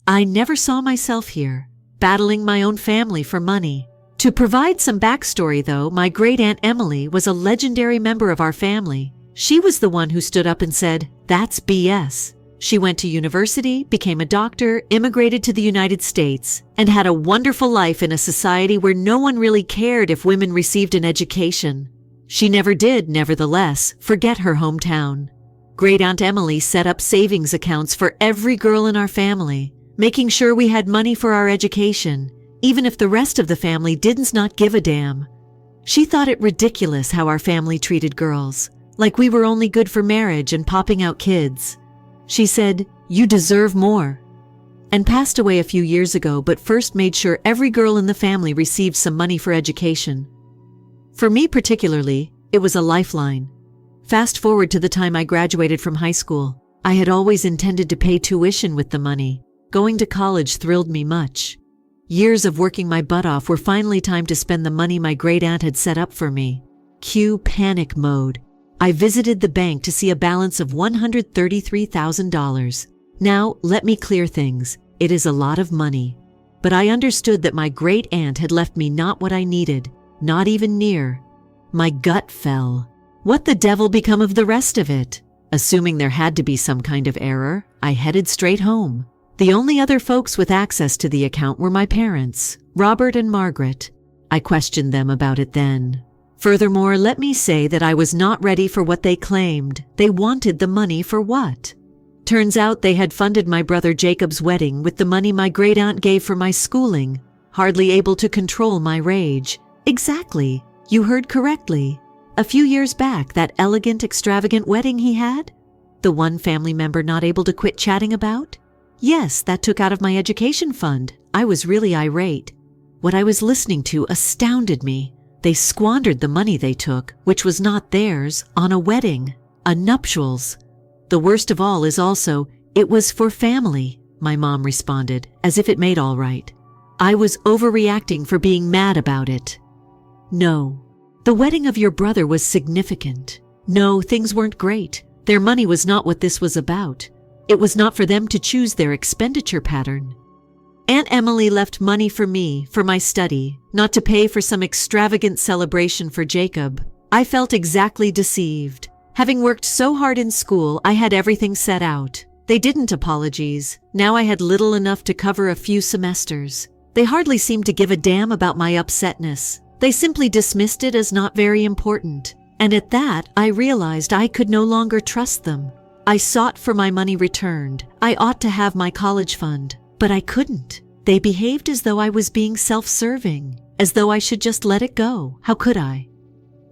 I never saw myself here, battling my own family for money. To provide some backstory though, my great-aunt Emily was a legendary member of our family. She was the one who stood up and said, "That's BS." She went to university, became a doctor, immigrated to the United States, and had a wonderful life in a society where no one really cared if women received an education. She never did, nevertheless, forget her hometown. Great-aunt Emily set up savings accounts for every girl in our family, making sure we had money for our education, even if the rest of the family did not give a damn. She thought it ridiculous how our family treated girls, like we were only good for marriage and popping out kids. She said, "You deserve more," and passed away a few years ago, but first made sure every girl in the family received some money for education. For me particularly, it was a lifeline. Fast forward to the time I graduated from high school. I had always intended to pay tuition with the money. Going to college thrilled me much. Years of working my butt off were finally time to spend the money my great-aunt had set up for me. Cue panic mode. I visited the bank to see a balance of $133,000. Now, let me clear things. It is a lot of money. But I understood that my great-aunt had left me not what I needed, not even near. My gut fell. What the devil become of the rest of it? Assuming there had to be some kind of error, I headed straight home. The only other folks with access to the account were my parents, Robert and Margaret. I questioned them about it then. Furthermore, let me say that I was not ready for what they claimed. They wanted the money for what? Turns out they had funded my brother Jacob's wedding with the money my great-aunt gave for my schooling, hardly able to control my rage. Exactly. You heard correctly. A few years back, that elegant, extravagant wedding he had? The one family member not able to quit chatting about? Yes, that took out of my education fund. I was really irate. What I was listening to astounded me. They squandered the money they took, which was not theirs, on a wedding, a nuptials. The worst of all is also, it was for family, my mom responded, as if it made all right. I was overreacting for being mad about it. No, the wedding of your brother was significant. No, things weren't great. Their money was not what this was about. It was not for them to choose their expenditure pattern. Aunt Emily left money for me, for my study, not to pay for some extravagant celebration for Jacob. I felt exactly deceived. Having worked so hard in school, I had everything set out. They didn't apologize. Now I had little enough to cover a few semesters. They hardly seemed to give a damn about my upsetness. They simply dismissed it as not very important. And at that, I realized I could no longer trust them. I sought for my money returned. I ought to have my college fund. But I couldn't. They behaved as though I was being self-serving, as though I should just let it go. How could I?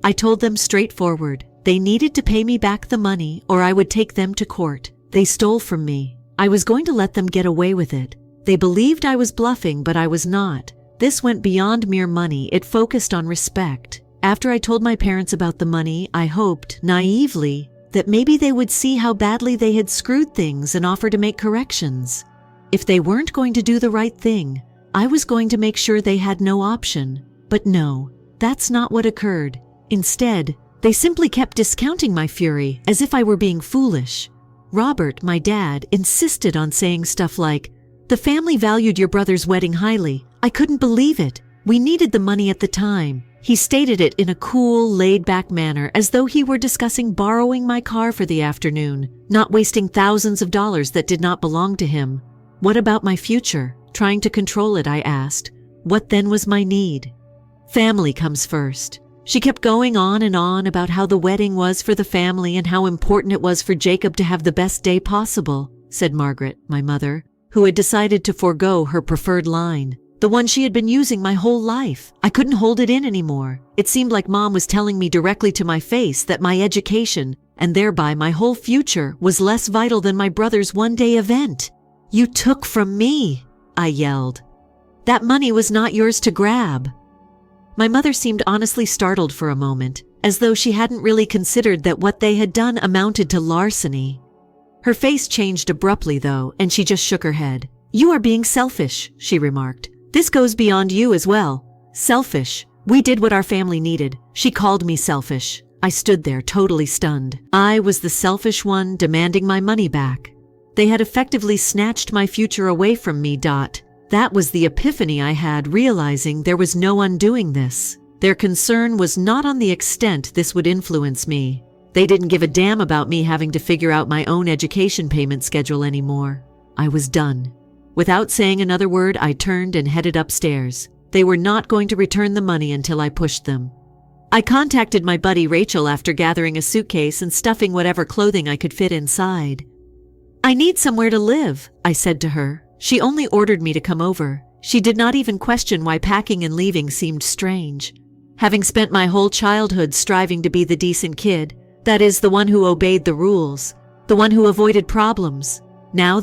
I told them straightforward. They needed to pay me back the money or I would take them to court. They stole from me. I was going to let them get away with it. They believed I was bluffing, but I was not. This went beyond mere money. It focused on respect. After I told my parents about the money, I hoped, naively, that maybe they would see how badly they had screwed things and offer to make corrections. If they weren't going to do the right thing, I was going to make sure they had no option. But no, that's not what occurred. Instead, they simply kept discounting my fury as if I were being foolish. Robert, my dad, insisted on saying stuff like, "The family valued your brother's wedding highly. I couldn't believe it. We needed the money at the time." He stated it in a cool, laid-back manner, as though he were discussing borrowing my car for the afternoon, not wasting thousands of dollars that did not belong to him. What about my future? Trying to control it, I asked. What then was my need? Family comes first. She kept going on and on about how the wedding was for the family and how important it was for Jacob to have the best day possible, said Margaret, my mother, who had decided to forego her preferred line, the one she had been using my whole life. I couldn't hold it in anymore. It seemed like Mom was telling me directly to my face that my education, and thereby my whole future, was less vital than my brother's one-day event. "You took from me," I yelled. "That money was not yours to grab." My mother seemed honestly startled for a moment, as though she hadn't really considered that what they had done amounted to larceny. Her face changed abruptly, though, and she just shook her head. "You are being selfish," she remarked. "This goes beyond you as well. Selfish. We did what our family needed. She called me selfish." I stood there, totally stunned. I was the selfish one demanding my money back. They had effectively snatched my future away from me. That was the epiphany I had, realizing there was no undoing this. Their concern was not on the extent this would influence me. They didn't give a damn about me having to figure out my own education payment schedule anymore. I was done. Without saying another word, I turned and headed upstairs. They were not going to return the money until I pushed them. I contacted my buddy Rachel after gathering a suitcase and stuffing whatever clothing I could fit inside. "I need somewhere to live," I said to her. She only ordered me to come over. She did not even question why packing and leaving seemed strange. Having spent my whole childhood striving to be the decent kid, that is, the one who obeyed the rules, the one who avoided problems. Now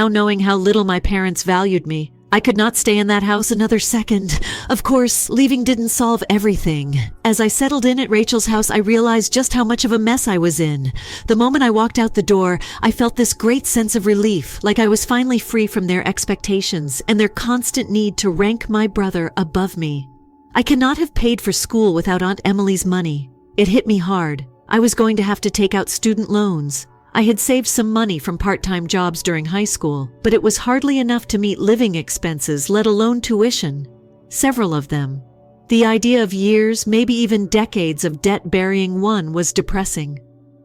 knowing how little my parents valued me, I could not stay in that house another second. Of course, leaving didn't solve everything. As I settled in at Rachel's house, I realized just how much of a mess I was in. The moment I walked out the door, I felt this great sense of relief, like I was finally free from their expectations and their constant need to rank my brother above me. I cannot have paid for school without Aunt Emily's money. It hit me hard. I was going to have to take out student loans. I had saved some money from part-time jobs during high school, but it was hardly enough to meet living expenses, let alone tuition. Several of them. The idea of years, maybe even decades of debt burying one was depressing.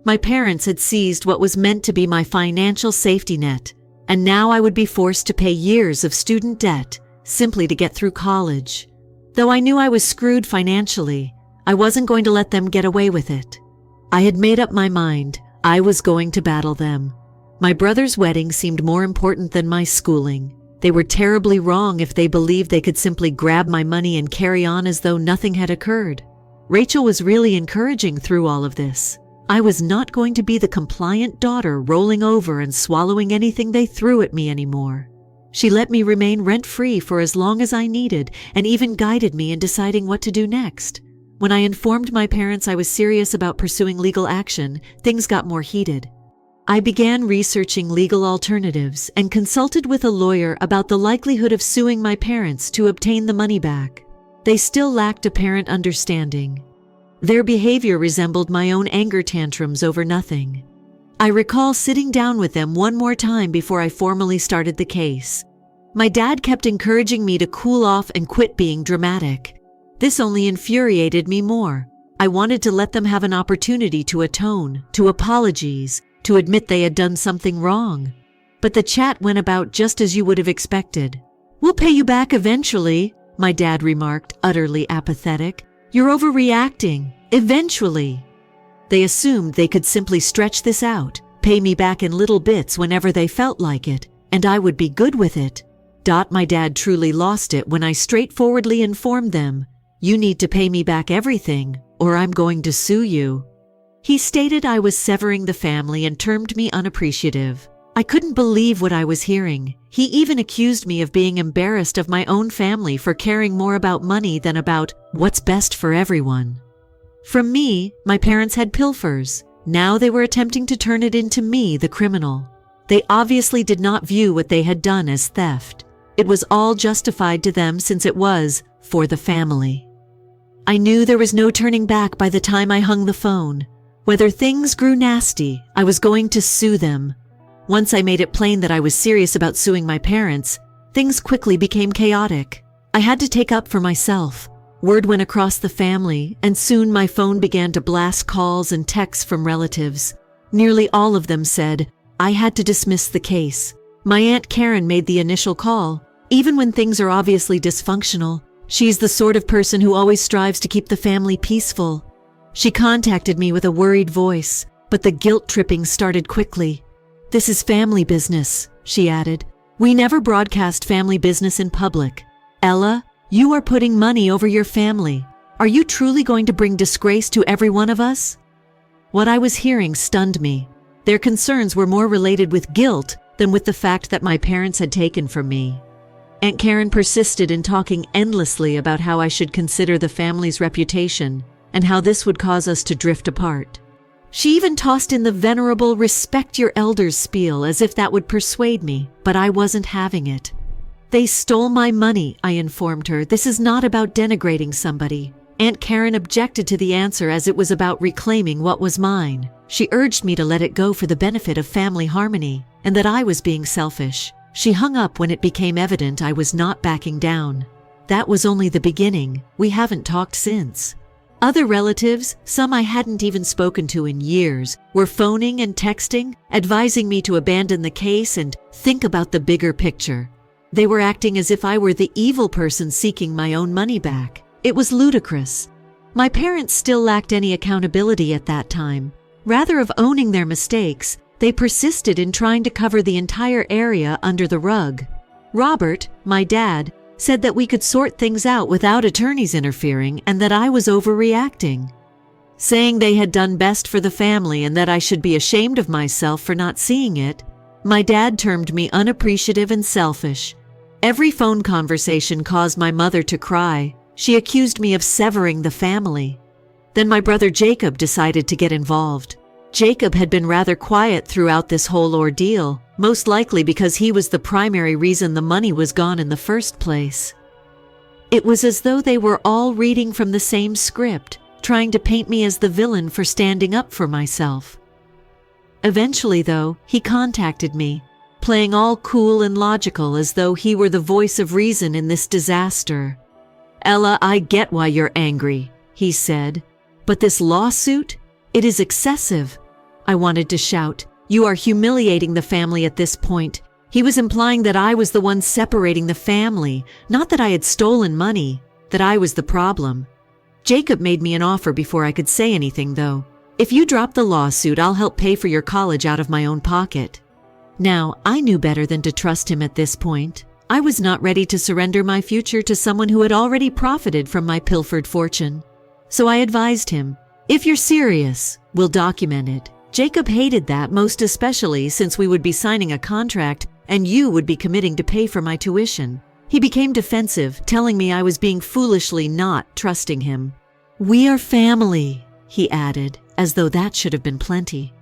My parents had seized what was meant to be my financial safety net, and now I would be forced to pay years of student debt simply to get through college. Though I knew I was screwed financially, I wasn't going to let them get away with it. I had made up my mind. I was going to battle them. My brother's wedding seemed more important than my schooling. They were terribly wrong if they believed they could simply grab my money and carry on as though nothing had occurred. Rachel was really encouraging through all of this. I was not going to be the compliant daughter rolling over and swallowing anything they threw at me anymore. She let me remain rent-free for as long as I needed and even guided me in deciding what to do next. When I informed my parents I was serious about pursuing legal action, things got more heated. I began researching legal alternatives and consulted with a lawyer about the likelihood of suing my parents to obtain the money back. They still lacked apparent understanding. Their behavior resembled my own anger tantrums over nothing. I recall sitting down with them one more time before I formally started the case. My dad kept encouraging me to cool off and quit being dramatic. This only infuriated me more. I wanted to let them have an opportunity to atone, to apologize, to admit they had done something wrong. But the chat went about just as you would have expected. "We'll pay you back eventually," my dad remarked, utterly apathetic. "You're overreacting. Eventually." They assumed they could simply stretch this out, pay me back in little bits whenever they felt like it, and I would be good with it. My dad truly lost it when I straightforwardly informed them, "You need to pay me back everything, or I'm going to sue you." He stated I was severing the family and termed me unappreciative. I couldn't believe what I was hearing. He even accused me of being embarrassed of my own family for caring more about money than about what's best for everyone. From me, my parents had pilfers. Now they were attempting to turn it into me, the criminal. They obviously did not view what they had done as theft. It was all justified to them since it was for the family. I knew there was no turning back by the time I hung the phone. Whether things grew nasty, I was going to sue them. Once I made it plain that I was serious about suing my parents, things quickly became chaotic. I had to take up for myself. Word went across the family, and soon my phone began to blast calls and texts from relatives. Nearly all of them said I had to dismiss the case. My Aunt Karen made the initial call. Even when things are obviously dysfunctional, she's the sort of person who always strives to keep the family peaceful. She contacted me with a worried voice, but the guilt-tripping started quickly. "This is family business," she added. "We never broadcast family business in public. Ella, you are putting money over your family. Are you truly going to bring disgrace to every one of us?" What I was hearing stunned me. Their concerns were more related with guilt than with the fact that my parents had taken from me. Aunt Karen persisted in talking endlessly about how I should consider the family's reputation and how this would cause us to drift apart. She even tossed in the venerable "respect your elders" spiel as if that would persuade me, but I wasn't having it. "They stole my money," I informed her. "This is not about denigrating somebody." Aunt Karen objected to the answer as it was about reclaiming what was mine. She urged me to let it go for the benefit of family harmony, and that I was being selfish. She hung up when it became evident I was not backing down. That was only the beginning. We haven't talked since. Other relatives, some I hadn't even spoken to in years, were phoning and texting, advising me to abandon the case and think about the bigger picture. They were acting as if I were the evil person seeking my own money back. It was ludicrous. My parents still lacked any accountability at that time. Rather of owning their mistakes, they persisted in trying to cover the entire area under the rug. Robert, my dad, said that we could sort things out without attorneys interfering and that I was overreacting, saying they had done best for the family and that I should be ashamed of myself for not seeing it. My dad termed me unappreciative and selfish. Every phone conversation caused my mother to cry. She accused me of severing the family. Then my brother Jacob decided to get involved. Jacob had been rather quiet throughout this whole ordeal, most likely because he was the primary reason the money was gone in the first place. It was as though they were all reading from the same script, trying to paint me as the villain for standing up for myself. Eventually, though, he contacted me, playing all cool and logical as though he were the voice of reason in this disaster. "Ella, I get why you're angry," he said. "But this lawsuit? It is excessive." I wanted to shout, "You are humiliating the family at this point." He was implying that I was the one separating the family, not that I had stolen money, that I was the problem. Jacob made me an offer before I could say anything, though. "If you drop the lawsuit, I'll help pay for your college out of my own pocket." Now, I knew better than to trust him at this point. I was not ready to surrender my future to someone who had already profited from my pilfered fortune. So I advised him, "If you're serious, we'll document it." Jacob hated that, most especially since we would be signing a contract and you would be committing to pay for my tuition. He became defensive, telling me I was being foolishly not trusting him. "We are family," he added, as though that should have been plenty.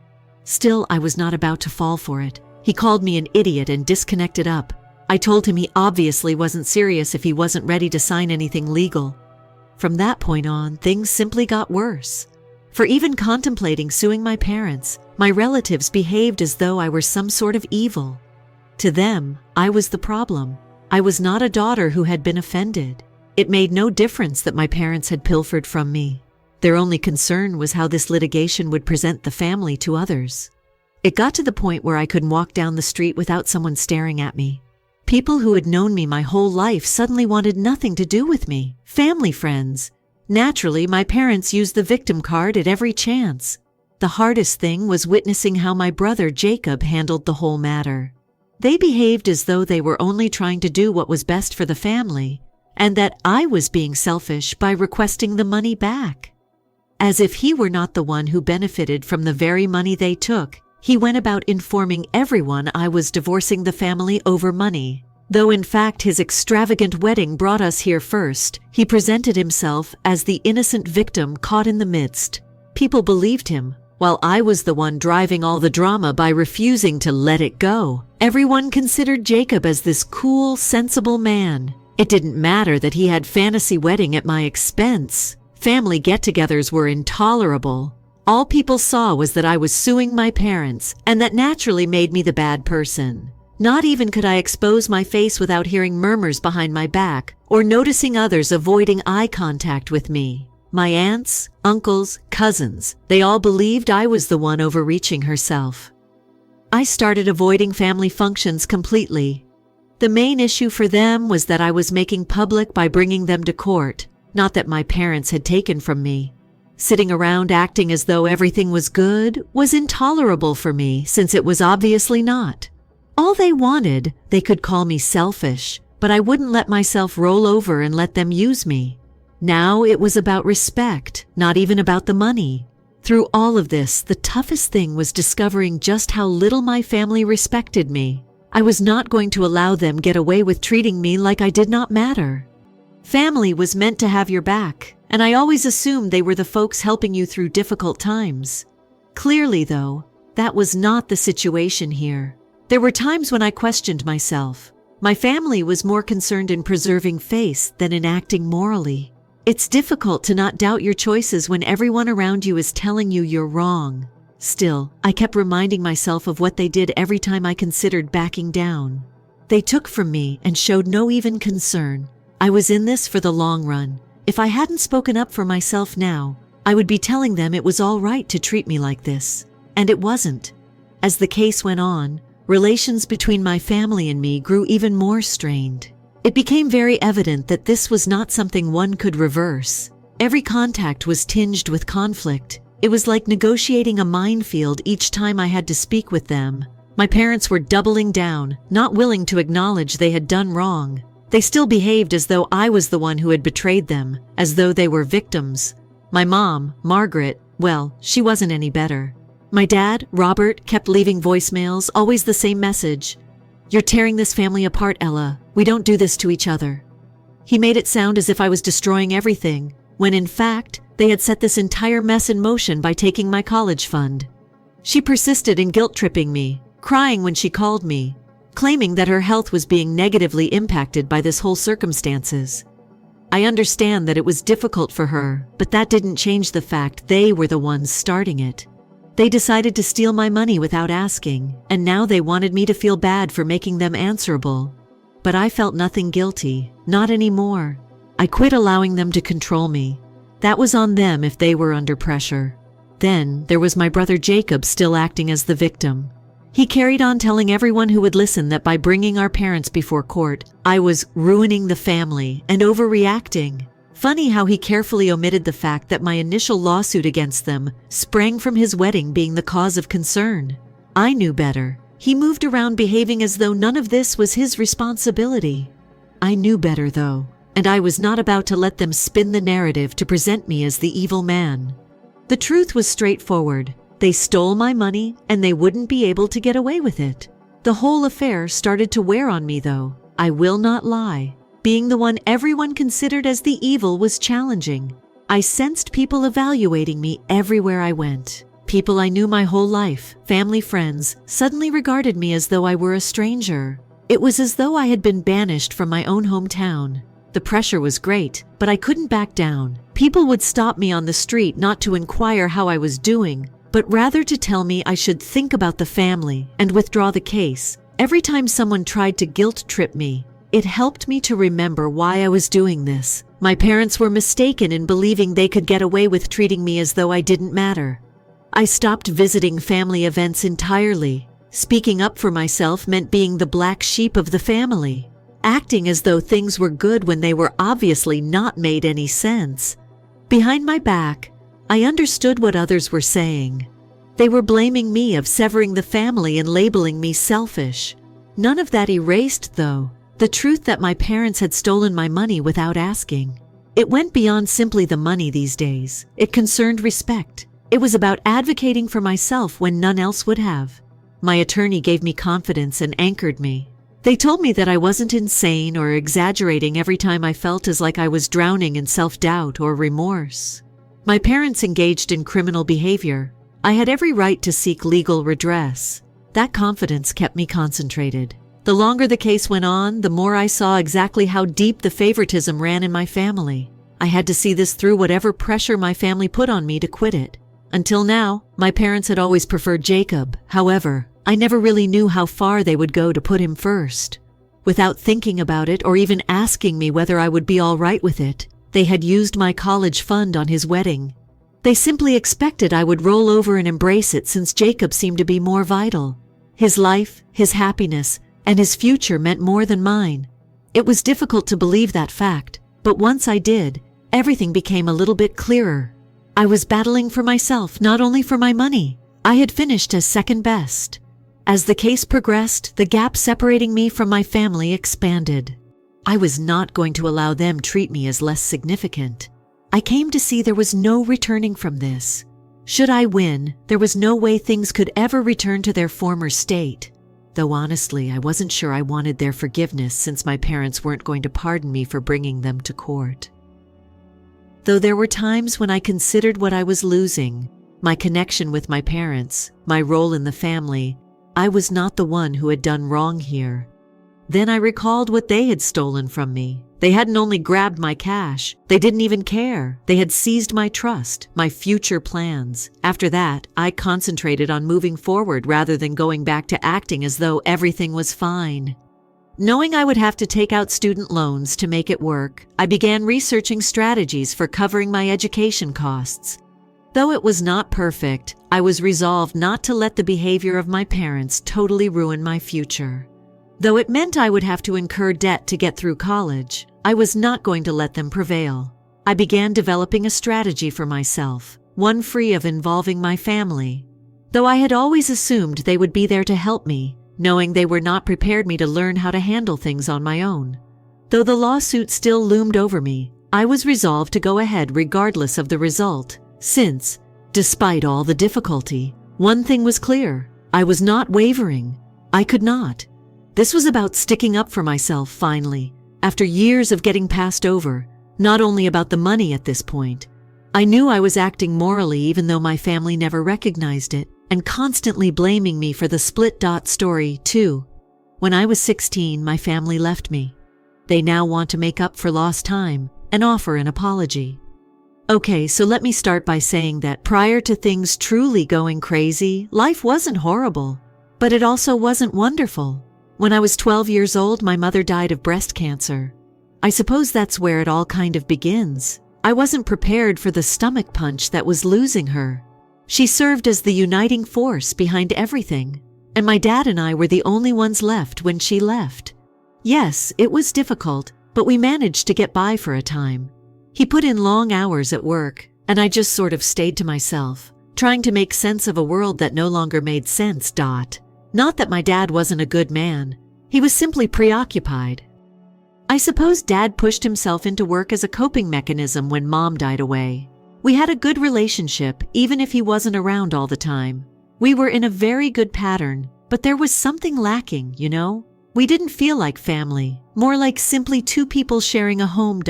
Still, I was not about to fall for it. He called me an idiot and disconnected up. I told him he obviously wasn't serious if he wasn't ready to sign anything legal. From that point on, things simply got worse. For even contemplating suing my parents, my relatives behaved as though I were some sort of evil. To them, I was the problem. I was not a daughter who had been offended. It made no difference that my parents had pilfered from me. Their only concern was how this litigation would present the family to others. It got to the point where I couldn't walk down the street without someone staring at me. People who had known me my whole life suddenly wanted nothing to do with me. Family friends. Naturally, my parents used the victim card at every chance. The hardest thing was witnessing how my brother Jacob handled the whole matter. They behaved as though they were only trying to do what was best for the family, and that I was being selfish by requesting the money back. As if he were not the one who benefited from the very money they took, he went about informing everyone I was divorcing the family over money. Though in fact his extravagant wedding brought us here first, he presented himself as the innocent victim caught in the midst. People believed him, while I was the one driving all the drama by refusing to let it go. Everyone considered Jacob as this cool, sensible man. It didn't matter that he had fantasy wedding at my expense. Family get-togethers were intolerable. All people saw was that I was suing my parents, and that naturally made me the bad person. Not even could I expose my face without hearing murmurs behind my back, or noticing others avoiding eye contact with me. My aunts, uncles, cousins, they all believed I was the one overreaching herself. I started avoiding family functions completely. The main issue for them was that I was making public by bringing them to court, not that my parents had taken from me. Sitting around acting as though everything was good was intolerable for me, since it was obviously not. All they wanted, they could call me selfish, but I wouldn't let myself roll over and let them use me. Now it was about respect, not even about the money. Through all of this, the toughest thing was discovering just how little my family respected me. I was not going to allow them get away with treating me like I did not matter. Family was meant to have your back, and I always assumed they were the folks helping you through difficult times. Clearly, though, that was not the situation here. There were times when I questioned myself. My family was more concerned in preserving face than in acting morally. It's difficult to not doubt your choices when everyone around you is telling you you're wrong. Still, I kept reminding myself of what they did every time I considered backing down. They took from me and showed no even concern. I was in this for the long run. If I hadn't spoken up for myself now, I would be telling them it was all right to treat me like this. And it wasn't. As the case went on, relations between my family and me grew even more strained. It became very evident that this was not something one could reverse. Every contact was tinged with conflict. It was like negotiating a minefield each time I had to speak with them. My parents were doubling down, not willing to acknowledge they had done wrong. They still behaved as though I was the one who had betrayed them, as though they were victims. My mom, Margaret, well, she wasn't any better. My dad, Robert, kept leaving voicemails, always the same message. "You're tearing this family apart, Ella. We don't do this to each other." He made it sound as if I was destroying everything, when in fact, they had set this entire mess in motion by taking my college fund. She persisted in guilt-tripping me, crying when she called me, claiming that her health was being negatively impacted by this whole circumstances. I understand that it was difficult for her, but that didn't change the fact they were the ones starting it. They decided to steal my money without asking, and now they wanted me to feel bad for making them answerable. But I felt nothing guilty, not anymore. I quit allowing them to control me. That was on them if they were under pressure. Then there was my brother Jacob still acting as the victim. He carried on telling everyone who would listen that by bringing our parents before court, I was ruining the family and overreacting. Funny how he carefully omitted the fact that my initial lawsuit against them sprang from his wedding being the cause of concern. I knew better. He moved around behaving as though none of this was his responsibility. I knew better though, and I was not about to let them spin the narrative to present me as the evil man. The truth was straightforward. They stole my money and they wouldn't be able to get away with it. The whole affair started to wear on me though. I will not lie. Being the one everyone considered as the evil was challenging. I sensed people evaluating me everywhere I went. People I knew my whole life, family friends, suddenly regarded me as though I were a stranger. It was as though I had been banished from my own hometown. The pressure was great, but I couldn't back down. People would stop me on the street not to inquire how I was doing, but rather to tell me I should think about the family and withdraw the case. Every time someone tried to guilt-trip me, it helped me to remember why I was doing this. My parents were mistaken in believing they could get away with treating me as though I didn't matter. I stopped visiting family events entirely. Speaking up for myself meant being the black sheep of the family, acting as though things were good when they were obviously not made any sense. Behind my back, I understood what others were saying. They were blaming me of severing the family and labeling me selfish. None of that erased, though, the truth that my parents had stolen my money without asking. It went beyond simply the money these days. It concerned respect. It was about advocating for myself when none else would have. My attorney gave me confidence and anchored me. They told me that I wasn't insane or exaggerating every time I felt as like I was drowning in self-doubt or remorse. My parents engaged in criminal behavior. I had every right to seek legal redress. That confidence kept me concentrated. The longer the case went on, the more I saw exactly how deep the favoritism ran in my family. I had to see this through whatever pressure my family put on me to quit it. Until now, my parents had always preferred Jacob. However, I never really knew how far they would go to put him first. Without thinking about it or even asking me whether I would be all right with it, they had used my college fund on his wedding. They simply expected I would roll over and embrace it since Jacob seemed to be more vital. His life, his happiness, and his future meant more than mine. It was difficult to believe that fact, but once I did, everything became a little bit clearer. I was battling for myself, not only for my money. I had finished as second best. As the case progressed, the gap separating me from my family expanded. I was not going to allow them treat me as less significant. I came to see there was no returning from this. Should I win, there was no way things could ever return to their former state. Though honestly, I wasn't sure I wanted their forgiveness since my parents weren't going to pardon me for bringing them to court. Though there were times when I considered what I was losing, my connection with my parents, my role in the family, I was not the one who had done wrong here. Then I recalled what they had stolen from me. They hadn't only grabbed my cash, they didn't even care. They had seized my trust, my future plans. After that, I concentrated on moving forward rather than going back to acting as though everything was fine. Knowing I would have to take out student loans to make it work, I began researching strategies for covering my education costs. Though it was not perfect, I was resolved not to let the behavior of my parents totally ruin my future. Though it meant I would have to incur debt to get through college, I was not going to let them prevail. I began developing a strategy for myself, one free of involving my family. Though I had always assumed they would be there to help me, knowing they were not prepared me to learn how to handle things on my own. Though the lawsuit still loomed over me, I was resolved to go ahead regardless of the result, since, despite all the difficulty, one thing was clear: I was not wavering. I could not. This was about sticking up for myself finally, after years of getting passed over, not only about the money at this point. I knew I was acting morally even though my family never recognized it, and constantly blaming me for the split story too. When I was 16, my family left me. They now want to make up for lost time and offer an apology. Okay, so let me start by saying that prior to things truly going crazy, life wasn't horrible, but it also wasn't wonderful. When I was 12 years old, my mother died of breast cancer. I suppose that's where it all kind of begins. I wasn't prepared for the stomach punch that was losing her. She served as the uniting force behind everything, and my dad and I were the only ones left when she left. Yes, it was difficult, but we managed to get by for a time. He put in long hours at work, and I just sort of stayed to myself, trying to make sense of a world that no longer made sense. Not that my dad wasn't a good man. He was simply preoccupied. I suppose Dad pushed himself into work as a coping mechanism when Mom died away. We had a good relationship, even if he wasn't around all the time. We were in a very good pattern, but there was something lacking, you know? We didn't feel like family, more like simply two people sharing a home.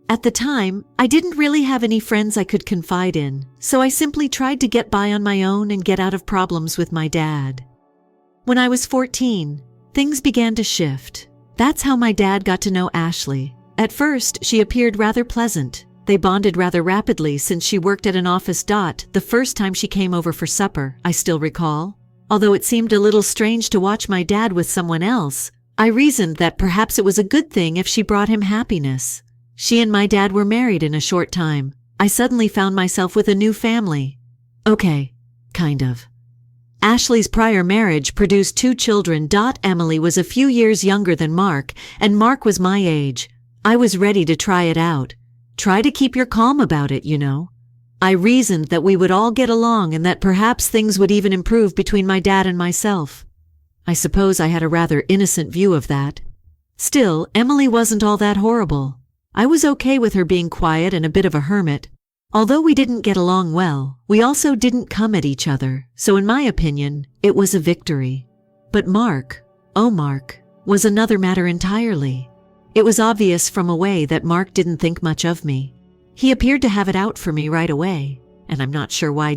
At the time, I didn't really have any friends I could confide in, so I simply tried to get by on my own and get out of problems with my dad. When I was 14, things began to shift. That's how my dad got to know Ashley. At first, she appeared rather pleasant. They bonded rather rapidly since she worked at an office. The first time she came over for supper, I still recall. Although it seemed a little strange to watch my dad with someone else, I reasoned that perhaps it was a good thing if she brought him happiness. She and my dad were married in a short time. I suddenly found myself with a new family. Okay, kind of. Ashley's prior marriage produced 2 children. Emily was a few years younger than Mark, and Mark was my age. I was ready to try it out. Try to keep your calm about it, you know. I reasoned that we would all get along and that perhaps things would even improve between my dad and myself. I suppose I had a rather innocent view of that. Still, Emily wasn't all that horrible. I was okay with her being quiet and a bit of a hermit. Although we didn't get along well, we also didn't come at each other, so in my opinion, it was a victory. But Mark, was another matter entirely. It was obvious from away that Mark didn't think much of me. He appeared to have it out for me right away, and I'm not sure why.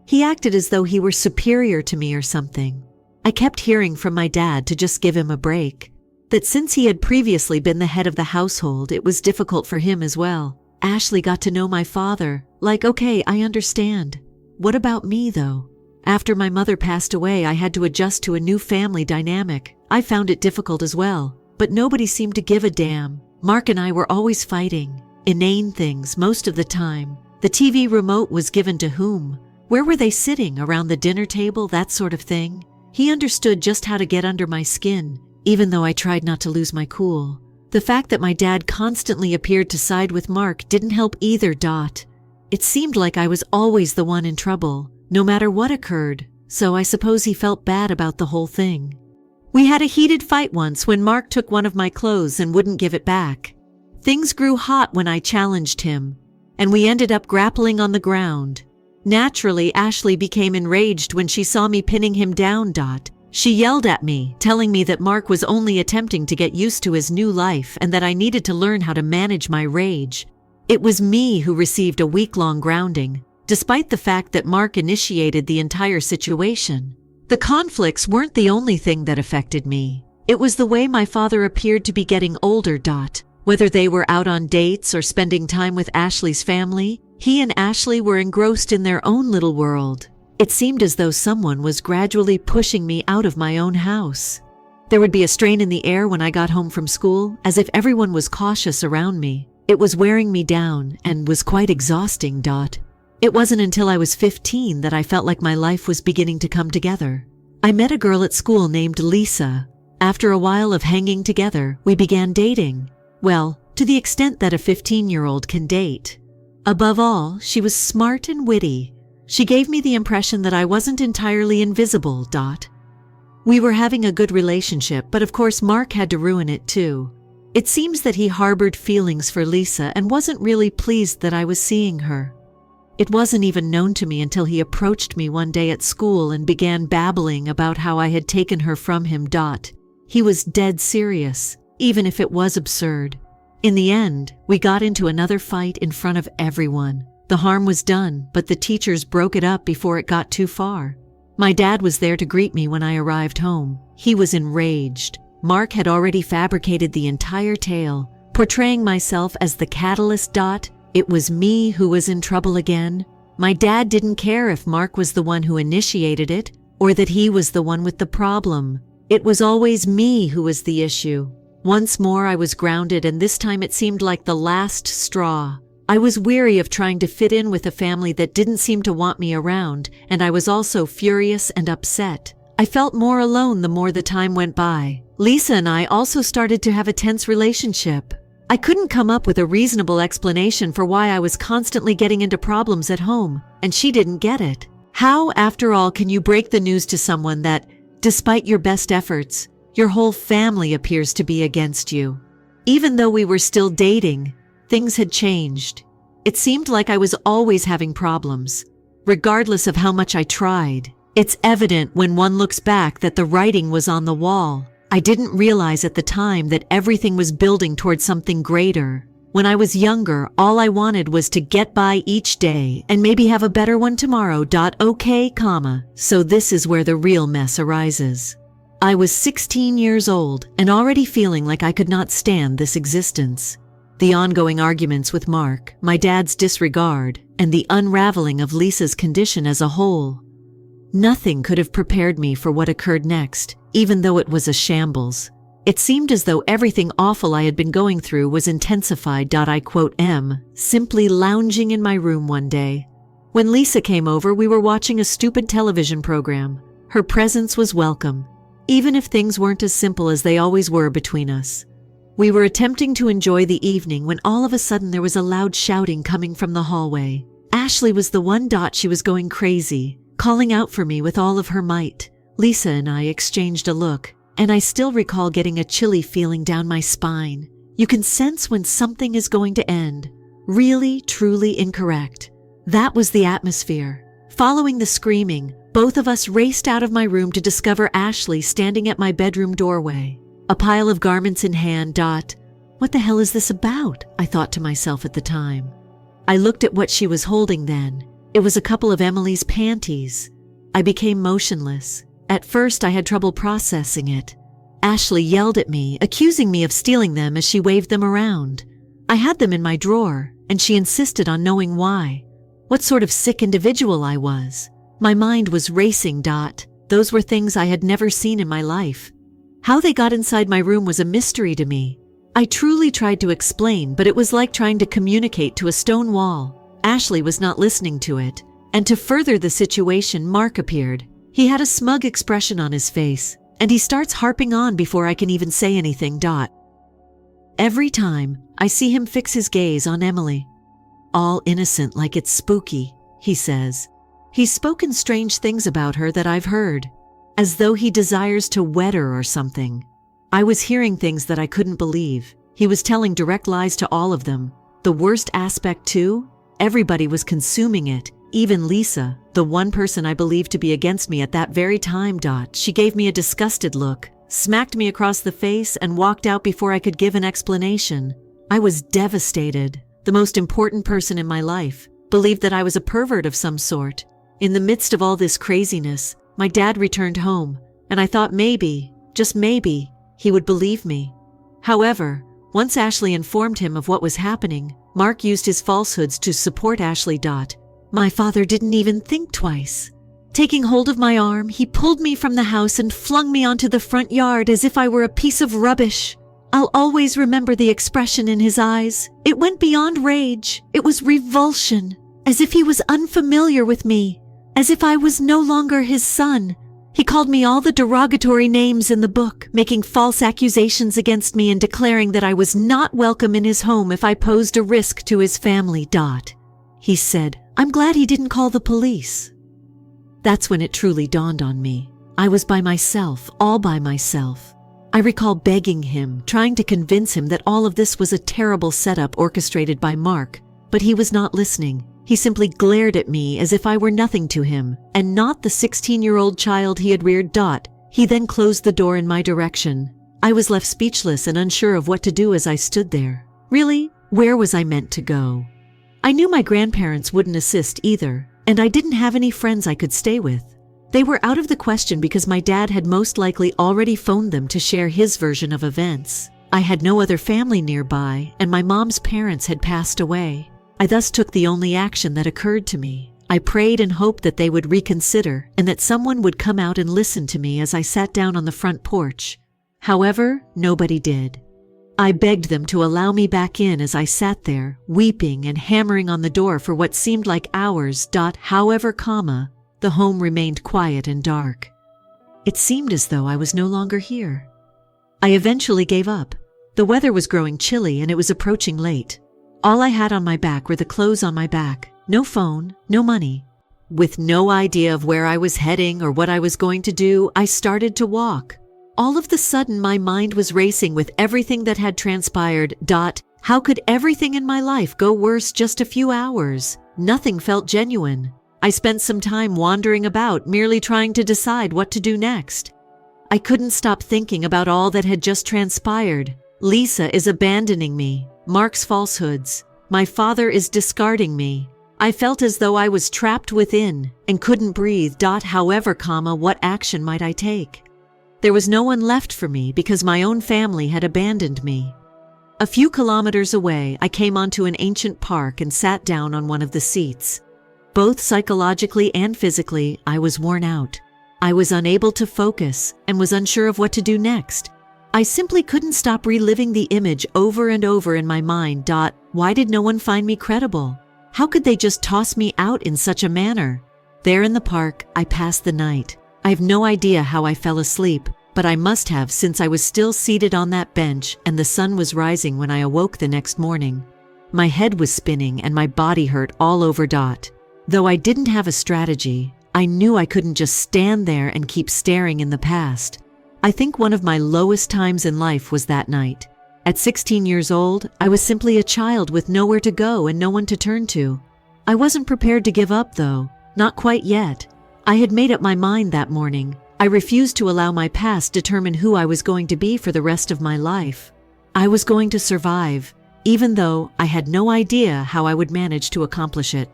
He acted as though he were superior to me or something. I kept hearing from my dad to just give him a break, that since he had previously been the head of the household, it was difficult for him as well. Ashley got to know my father. Okay, I understand. What about me, though? After my mother passed away, I had to adjust to a new family dynamic. I found it difficult as well, but nobody seemed to give a damn. Mark and I were always fighting. Inane things most of the time. The TV remote was given to whom? Where were they sitting? Around the dinner table? That sort of thing. He understood just how to get under my skin, even though I tried not to lose my cool. The fact that my dad constantly appeared to side with Mark didn't help either. It seemed like I was always the one in trouble, no matter what occurred, so I suppose he felt bad about the whole thing. We had a heated fight once when Mark took one of my clothes and wouldn't give it back. Things grew hot when I challenged him, and we ended up grappling on the ground. Naturally, Ashley became enraged when she saw me pinning him down. She yelled at me, telling me that Mark was only attempting to get used to his new life and that I needed to learn how to manage my rage. It was me who received a week-long grounding, despite the fact that Mark initiated the entire situation. The conflicts weren't the only thing that affected me. It was the way my father appeared to be getting older. Whether they were out on dates or spending time with Ashley's family, he and Ashley were engrossed in their own little world. It seemed as though someone was gradually pushing me out of my own house. There would be a strain in the air when I got home from school, as if everyone was cautious around me. It was wearing me down and was quite exhausting. It wasn't until I was 15 that I felt like my life was beginning to come together. I met a girl at school named Lisa. After a while of hanging together, we began dating. Well, to the extent that a 15-year-old can date. Above all, she was smart and witty. She gave me the impression that I wasn't entirely invisible. We were having a good relationship, but of course Mark had to ruin it too. It seems that he harbored feelings for Lisa and wasn't really pleased that I was seeing her. It wasn't even known to me until he approached me one day at school and began babbling about how I had taken her from him. He was dead serious, even if it was absurd. In the end, we got into another fight in front of everyone. The harm was done, but the teachers broke it up before it got too far. My dad was there to greet me when I arrived home. He was enraged. Mark had already fabricated the entire tale, portraying myself as the catalyst. It was me who was in trouble again. My dad didn't care if Mark was the one who initiated it, or that he was the one with the problem. It was always me who was the issue. Once more I was grounded, and this time it seemed like the last straw. I was weary of trying to fit in with a family that didn't seem to want me around, and I was also furious and upset. I felt more alone the more the time went by. Lisa and I also started to have a tense relationship. I couldn't come up with a reasonable explanation for why I was constantly getting into problems at home, and she didn't get it. How, after all, can you break the news to someone that, despite your best efforts, your whole family appears to be against you? Even though we were still dating, things had changed. It seemed like I was always having problems, regardless of how much I tried. It's evident when one looks back that the writing was on the wall. I didn't realize at the time that everything was building towards something greater. When I was younger, all I wanted was to get by each day and maybe have a better one tomorrow. Okay, so this is where the real mess arises. I was 16 years old and already feeling like I could not stand this existence. The ongoing arguments with Mark, my dad's disregard, and the unraveling of Lisa's condition as a whole. Nothing could have prepared me for what occurred next, even though it was a shambles. It seemed as though everything awful I had been going through was intensified. I quote simply lounging in my room one day. When Lisa came over, we were watching a stupid television program. Her presence was welcome, even if things weren't as simple as they always were between us. We were attempting to enjoy the evening when all of a sudden there was a loud shouting coming from the hallway. Ashley was the one. She was going crazy, calling out for me with all of her might. Lisa and I exchanged a look, and I still recall getting a chilly feeling down my spine. You can sense when something is going to end. Really, truly incorrect. That was the atmosphere. Following the screaming, both of us raced out of my room to discover Ashley standing at my bedroom doorway, a pile of garments in hand. What the hell is this about? I thought to myself at the time. I looked at what she was holding then. It was a couple of Emily's panties. I became motionless. At first, I had trouble processing it. Ashley yelled at me, accusing me of stealing them as she waved them around. I had them in my drawer, and she insisted on knowing why. What sort of sick individual I was. My mind was racing. Those were things I had never seen in my life. How they got inside my room was a mystery to me. I truly tried to explain, but it was like trying to communicate to a stone wall. Ashley was not listening to it. And to further the situation, Mark appeared. He had a smug expression on his face, and he starts harping on before I can even say anything. Every time, I see him fix his gaze on Emily. All innocent, like it's spooky, he says. He's spoken strange things about her that I've heard, as though he desires to wed her or something. I was hearing things that I couldn't believe. He was telling direct lies to all of them. The worst aspect too? Everybody was consuming it. Even Lisa, the one person I believed to be against me at that very time. She gave me a disgusted look, smacked me across the face, and walked out before I could give an explanation. I was devastated. The most important person in my life believed that I was a pervert of some sort. In the midst of all this craziness, my dad returned home, and I thought maybe, just maybe, he would believe me. However, once Ashley informed him of what was happening, Mark used his falsehoods to support Ashley. My father didn't even think twice. Taking hold of my arm, he pulled me from the house and flung me onto the front yard as if I were a piece of rubbish. I'll always remember the expression in his eyes. It went beyond rage. It was revulsion, as if he was unfamiliar with me, as if I was no longer his son. He called me all the derogatory names in the book, making false accusations against me and declaring that I was not welcome in his home if I posed a risk to his family. He said, "I'm glad he didn't call the police." That's when it truly dawned on me. I was by myself, all by myself. I recall begging him, trying to convince him that all of this was a terrible setup orchestrated by Mark, but he was not listening. He simply glared at me as if I were nothing to him, and not the 16-year-old child he had reared. He then closed the door in my direction. I was left speechless and unsure of what to do as I stood there. Really, where was I meant to go? I knew my grandparents wouldn't assist either, and I didn't have any friends I could stay with. They were out of the question because my dad had most likely already phoned them to share his version of events. I had no other family nearby, and my mom's parents had passed away. I thus took the only action that occurred to me. I prayed and hoped that they would reconsider and that someone would come out and listen to me as I sat down on the front porch. However, nobody did. I begged them to allow me back in as I sat there, weeping and hammering on the door for what seemed like hours. However, the home remained quiet and dark. It seemed as though I was no longer here. I eventually gave up. The weather was growing chilly and it was approaching late. All I had on my back were the clothes on my back, no phone, no money. With no idea of where I was heading or what I was going to do, I started to walk. All of the sudden, my mind was racing with everything that had transpired. How could everything in my life go worse just a few hours? Nothing felt genuine. I spent some time wandering about, merely trying to decide what to do next. I couldn't stop thinking about all that had just transpired. Lisa is abandoning me. Mark's falsehoods. My father is discarding me. I felt as though I was trapped within and couldn't breathe. However, what action might I take? There was no one left for me because my own family had abandoned me. A few kilometers away, I came onto an ancient park and sat down on one of the seats. Both psychologically and physically, I was worn out. I was unable to focus and was unsure of what to do next. I simply couldn't stop reliving the image over and over in my mind. Why did no one find me credible? How could they just toss me out in such a manner? There in the park, I passed the night. I have no idea how I fell asleep, but I must have, since I was still seated on that bench and the sun was rising when I awoke the next morning. My head was spinning and my body hurt all over. Though I didn't have a strategy, I knew I couldn't just stand there and keep staring in the past. I think one of my lowest times in life was that night. At 16 years old, I was simply a child with nowhere to go and no one to turn to. I wasn't prepared to give up though, not quite yet. I had made up my mind that morning. I refused to allow my past determine who I was going to be for the rest of my life. I was going to survive, even though I had no idea how I would manage to accomplish it.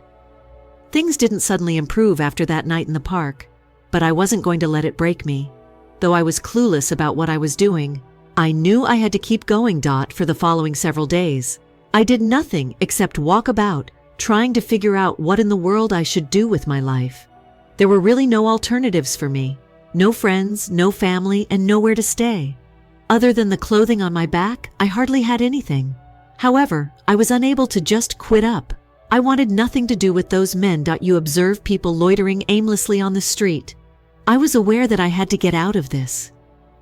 Things didn't suddenly improve after that night in the park, but I wasn't going to let it break me. Though I was clueless about what I was doing, I knew I had to keep going. For the following several days, I did nothing except walk about, trying to figure out what in the world I should do with my life. There were really no alternatives for me. No friends, no family, and nowhere to stay. Other than the clothing on my back, I hardly had anything. However, I was unable to just quit up. I wanted nothing to do with those men. You observe people loitering aimlessly on the street. I was aware that I had to get out of this.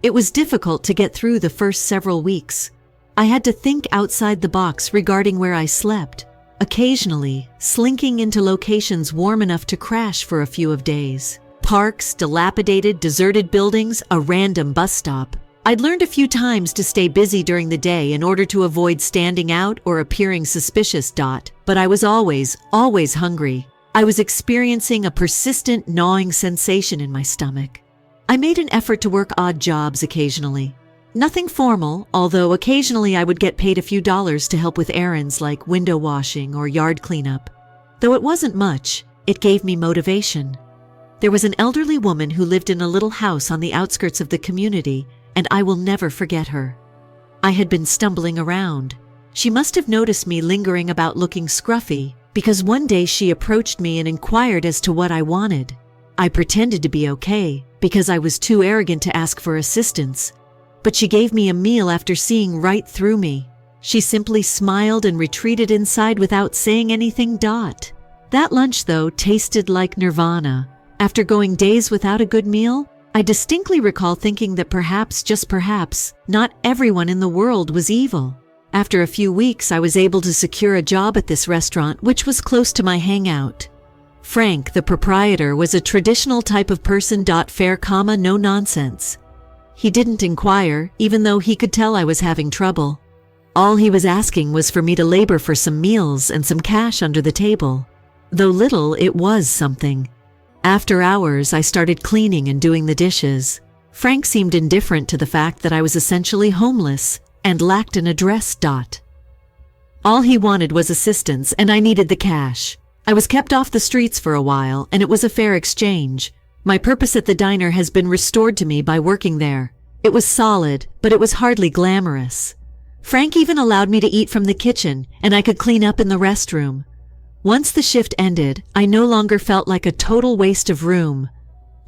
It was difficult to get through the first several weeks. I had to think outside the box regarding where I slept, occasionally slinking into locations warm enough to crash for a few of days. Parks, dilapidated, deserted buildings, a random bus stop. I'd learned a few times to stay busy during the day in order to avoid standing out or appearing suspicious. But I was always hungry. I was experiencing a persistent gnawing sensation in my stomach. I made an effort to work odd jobs occasionally. Nothing formal, although occasionally I would get paid a few dollars to help with errands like window washing or yard cleanup. Though it wasn't much, it gave me motivation. There was an elderly woman who lived in a little house on the outskirts of the community, and I will never forget her. I had been stumbling around. She must have noticed me lingering about looking scruffy, because one day she approached me and inquired as to what I wanted. I pretended to be okay, because I was too arrogant to ask for assistance. But she gave me a meal after seeing right through me. She simply smiled and retreated inside without saying anything. That lunch, though, tasted like nirvana. After going days without a good meal, I distinctly recall thinking that perhaps, just perhaps, not everyone in the world was evil. After a few weeks, I was able to secure a job at this restaurant, which was close to my hangout. Frank, the proprietor, was a traditional type of person. Fair, no nonsense. He didn't inquire, even though he could tell I was having trouble. All he was asking was for me to labor for some meals and some cash under the table. Though little, it was something. After hours, I started cleaning and doing the dishes. Frank seemed indifferent to the fact that I was essentially homeless and lacked an address. All he wanted was assistance, and I needed the cash. I was kept off the streets for a while, and it was a fair exchange. My purpose at the diner has been restored to me by working there. It was solid, but it was hardly glamorous. Frank even allowed me to eat from the kitchen, and I could clean up in the restroom. Once the shift ended, I no longer felt like a total waste of room.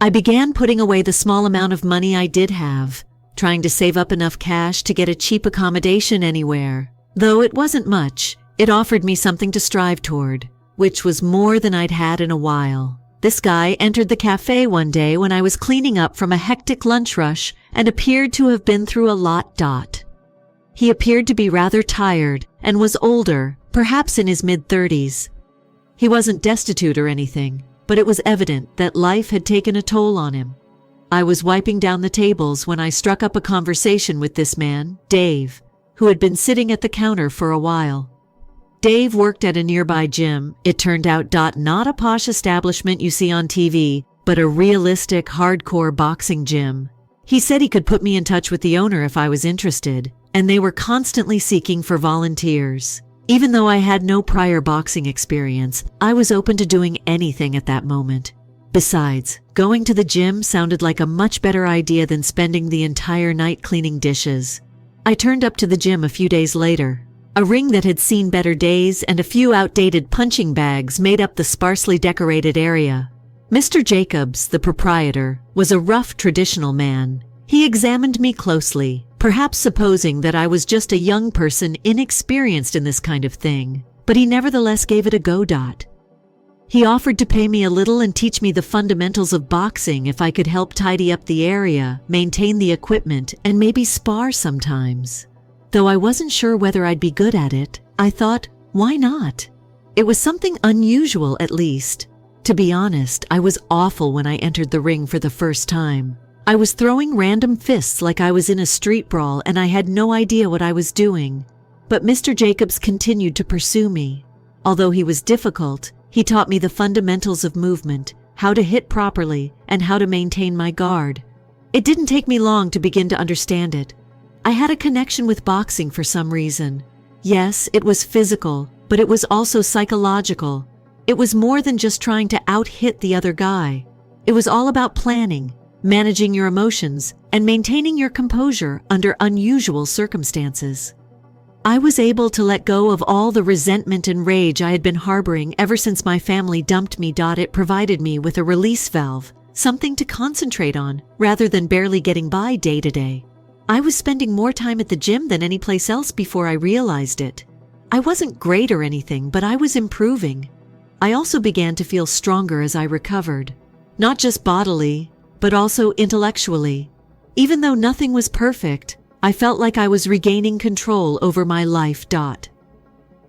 I began putting away the small amount of money I did have, trying to save up enough cash to get a cheap accommodation anywhere. Though it wasn't much, it offered me something to strive toward, which was more than I'd had in a while. This guy entered the cafe one day when I was cleaning up from a hectic lunch rush and appeared to have been through a lot. He appeared to be rather tired and was older, perhaps in his mid-30s. He wasn't destitute or anything, but it was evident that life had taken a toll on him. I was wiping down the tables when I struck up a conversation with this man, Dave, who had been sitting at the counter for a while. Dave worked at a nearby gym. It turned out not a posh establishment you see on TV, but a realistic, hardcore boxing gym. He said he could put me in touch with the owner if I was interested, and they were constantly seeking for volunteers. Even though I had no prior boxing experience, I was open to doing anything at that moment. Besides, going to the gym sounded like a much better idea than spending the entire night cleaning dishes. I turned up to the gym a few days later. A ring that had seen better days and a few outdated punching bags made up the sparsely decorated area. Mr. Jacobs, the proprietor, was a rough, traditional man. He examined me closely, perhaps supposing that I was just a young person inexperienced in this kind of thing, but he nevertheless gave it a go. He offered to pay me a little and teach me the fundamentals of boxing if I could help tidy up the area, maintain the equipment, and maybe spar sometimes. Though I wasn't sure whether I'd be good at it, I thought, why not? It was something unusual at least. To be honest, I was awful when I entered the ring for the first time. I was throwing random fists like I was in a street brawl, and I had no idea what I was doing. But Mr. Jacobs continued to pursue me. Although he was difficult, he taught me the fundamentals of movement, how to hit properly, and how to maintain my guard. It didn't take me long to begin to understand it. I had a connection with boxing for some reason. Yes, it was physical, but it was also psychological. It was more than just trying to out-hit the other guy. It was all about planning, managing your emotions, and maintaining your composure under unusual circumstances. I was able to let go of all the resentment and rage I had been harboring ever since my family dumped me. It provided me with a release valve, something to concentrate on, rather than barely getting by day to day. I was spending more time at the gym than any place else before I realized it. I wasn't great or anything, but I was improving. I also began to feel stronger as I recovered, not just bodily, but also intellectually. Even though nothing was perfect, I felt like I was regaining control over my life.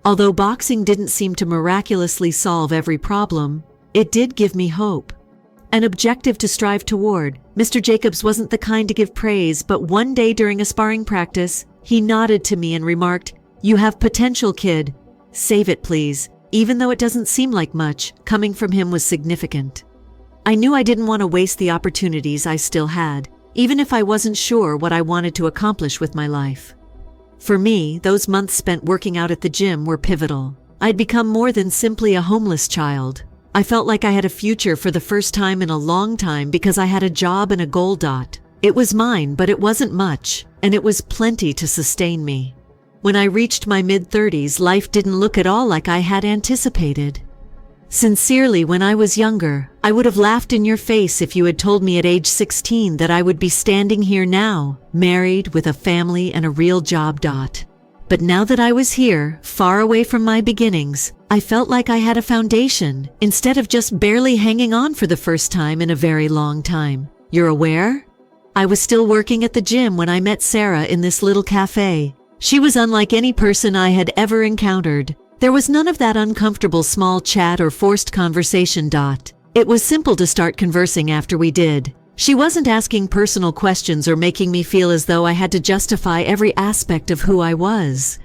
Although boxing didn't seem to miraculously solve every problem, it did give me hope. An objective to strive toward. Mr. Jacobs wasn't the kind to give praise, but one day during a sparring practice, he nodded to me and remarked, "You have potential, kid. Save it, please." Even though it doesn't seem like much, coming from him was significant. I knew I didn't want to waste the opportunities I still had, even if I wasn't sure what I wanted to accomplish with my life. For me, those months spent working out at the gym were pivotal. I'd become more than simply a homeless child. I felt like I had a future for the first time in a long time because I had a job and a goal. It was mine, but it wasn't much, and it was plenty to sustain me. When I reached my mid-30s, life didn't look at all like I had anticipated. Sincerely, when I was younger, I would have laughed in your face if you had told me at age 16 that I would be standing here now, married with a family and a real job. But now that I was here, far away from my beginnings, I felt like I had a foundation, instead of just barely hanging on for the first time in a very long time. You're aware? I was still working at the gym when I met Sarah in this little cafe. She was unlike any person I had ever encountered. There was none of that uncomfortable small chat or forced conversation. It was simple to start conversing after we did. She wasn't asking personal questions or making me feel as though I had to justify every aspect of who I was.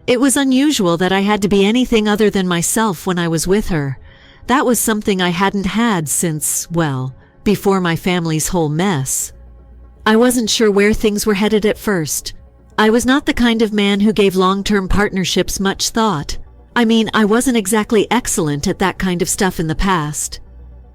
It was unusual that I had to be anything other than myself when I was with her. That was something I hadn't had since, well, before my family's whole mess. I wasn't sure where things were headed at first. I was not the kind of man who gave long-term partnerships much thought. I mean, I wasn't exactly excellent at that kind of stuff in the past.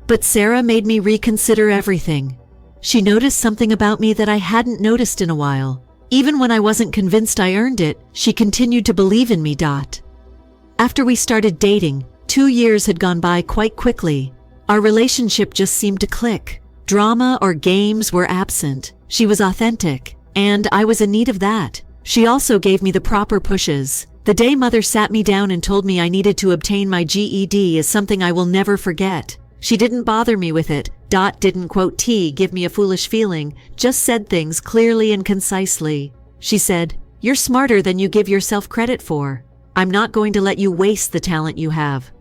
But Sarah made me reconsider everything. She noticed something about me that I hadn't noticed in a while. Even when I wasn't convinced I earned it, she continued to believe in me. After we started dating, 2 years had gone by quite quickly. Our relationship just seemed to click. Drama or games were absent. She was authentic, and I was in need of that. She also gave me the proper pushes. The day Mother sat me down and told me I needed to obtain my GED is something I will never forget. She didn't bother me with it. Didn't give me a foolish feeling, just said things clearly and concisely. She said, "You're smarter than you give yourself credit for. I'm not going to let you waste the talent you have."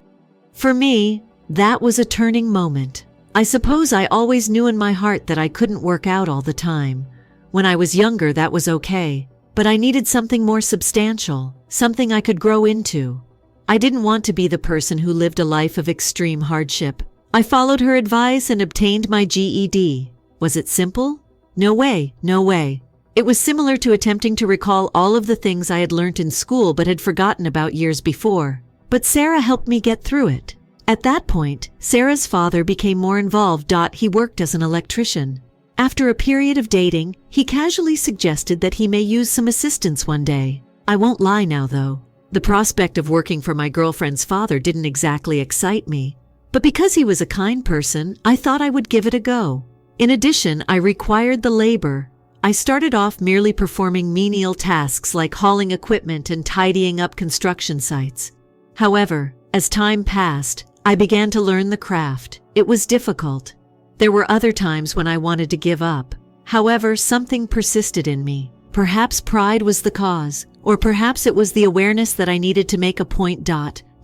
For me, that was a turning moment. I suppose I always knew in my heart that I couldn't work out all the time. When I was younger, that was okay. But I needed something more substantial, something I could grow into. I didn't want to be the person who lived a life of extreme hardship. I followed her advice and obtained my GED. Was it simple? No way, no way. It was similar to attempting to recall all of the things I had learned in school but had forgotten about years before. But Sarah helped me get through it. At that point, Sarah's father became more involved. He worked as an electrician. After a period of dating, he casually suggested that he may use some assistance one day. I won't lie now, though. The prospect of working for my girlfriend's father didn't exactly excite me. But because he was a kind person, I thought I would give it a go. In addition, I required the labor. I started off merely performing menial tasks like hauling equipment and tidying up construction sites. However, as time passed, I began to learn the craft. It was difficult. There were other times when I wanted to give up. However, something persisted in me. Perhaps pride was the cause, or perhaps it was the awareness that I needed to make a point.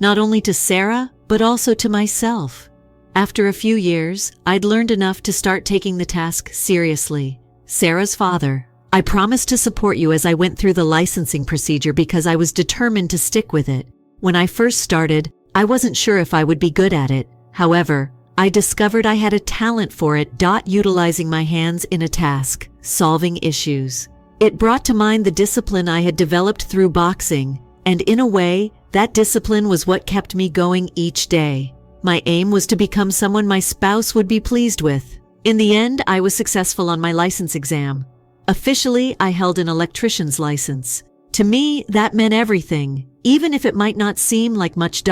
Not only to Sarah, but also to myself. After a few years, I'd learned enough to start taking the task seriously. Sarah's father, I promised to support you as I went through the licensing procedure because I was determined to stick with it. When I first started, I wasn't sure if I would be good at it. However, I discovered I had a talent for it. Utilizing my hands in a task, solving issues. It brought to mind the discipline I had developed through boxing, and in a way, that discipline was what kept me going each day. My aim was to become someone my spouse would be pleased with. In the end, I was successful on my license exam. Officially, I held an electrician's license. To me, that meant everything, even if it might not seem like much.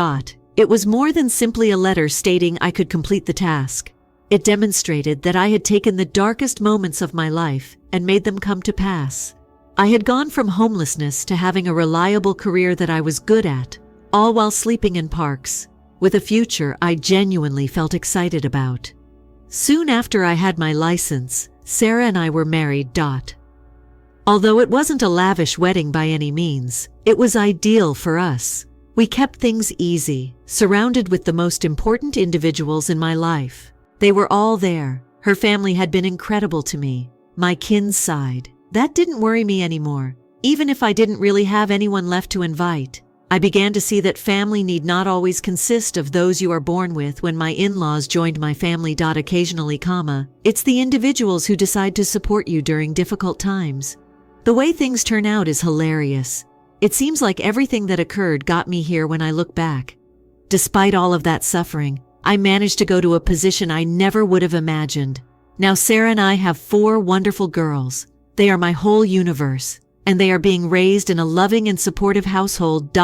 It was more than simply a letter stating I could complete the task. It demonstrated that I had taken the darkest moments of my life and made them come to pass. I had gone from homelessness to having a reliable career that I was good at, all while sleeping in parks, with a future I genuinely felt excited about. Soon after I had my license, Sarah and I were married. Although it wasn't a lavish wedding by any means, it was ideal for us. We kept things easy, surrounded with the most important individuals in my life. They were all there. Her family had been incredible to me. My kin's side. That didn't worry me anymore, even if I didn't really have anyone left to invite. I began to see that family need not always consist of those you are born with. When my in-laws joined my family. Occasionally, it's the individuals who decide to support you during difficult times. The way things turn out is hilarious. It seems like everything that occurred got me here when I look back. Despite all of that suffering, I managed to go to a position I never would have imagined. Now Sarah and I have 4 wonderful girls. They are my whole universe, and they are being raised in a loving and supportive household.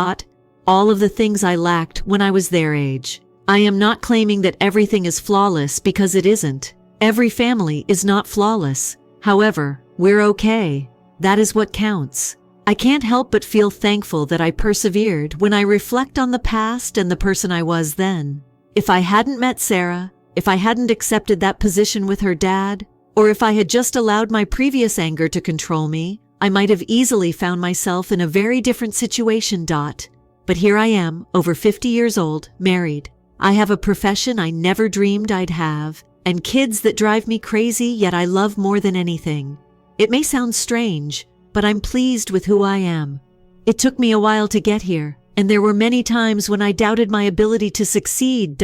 All of the things I lacked when I was their age. I am not claiming that everything is flawless because it isn't. Every family is not flawless. However, we're okay. That is what counts. I can't help but feel thankful that I persevered when I reflect on the past and the person I was then. If I hadn't met Sarah, if I hadn't accepted that position with her dad, or if I had just allowed my previous anger to control me, I might have easily found myself in a very different situation. But here I am, over 50 years old, married. I have a profession I never dreamed I'd have, and kids that drive me crazy, yet I love more than anything. It may sound strange, but I'm pleased with who I am. It took me a while to get here, and there were many times when I doubted my ability to succeed.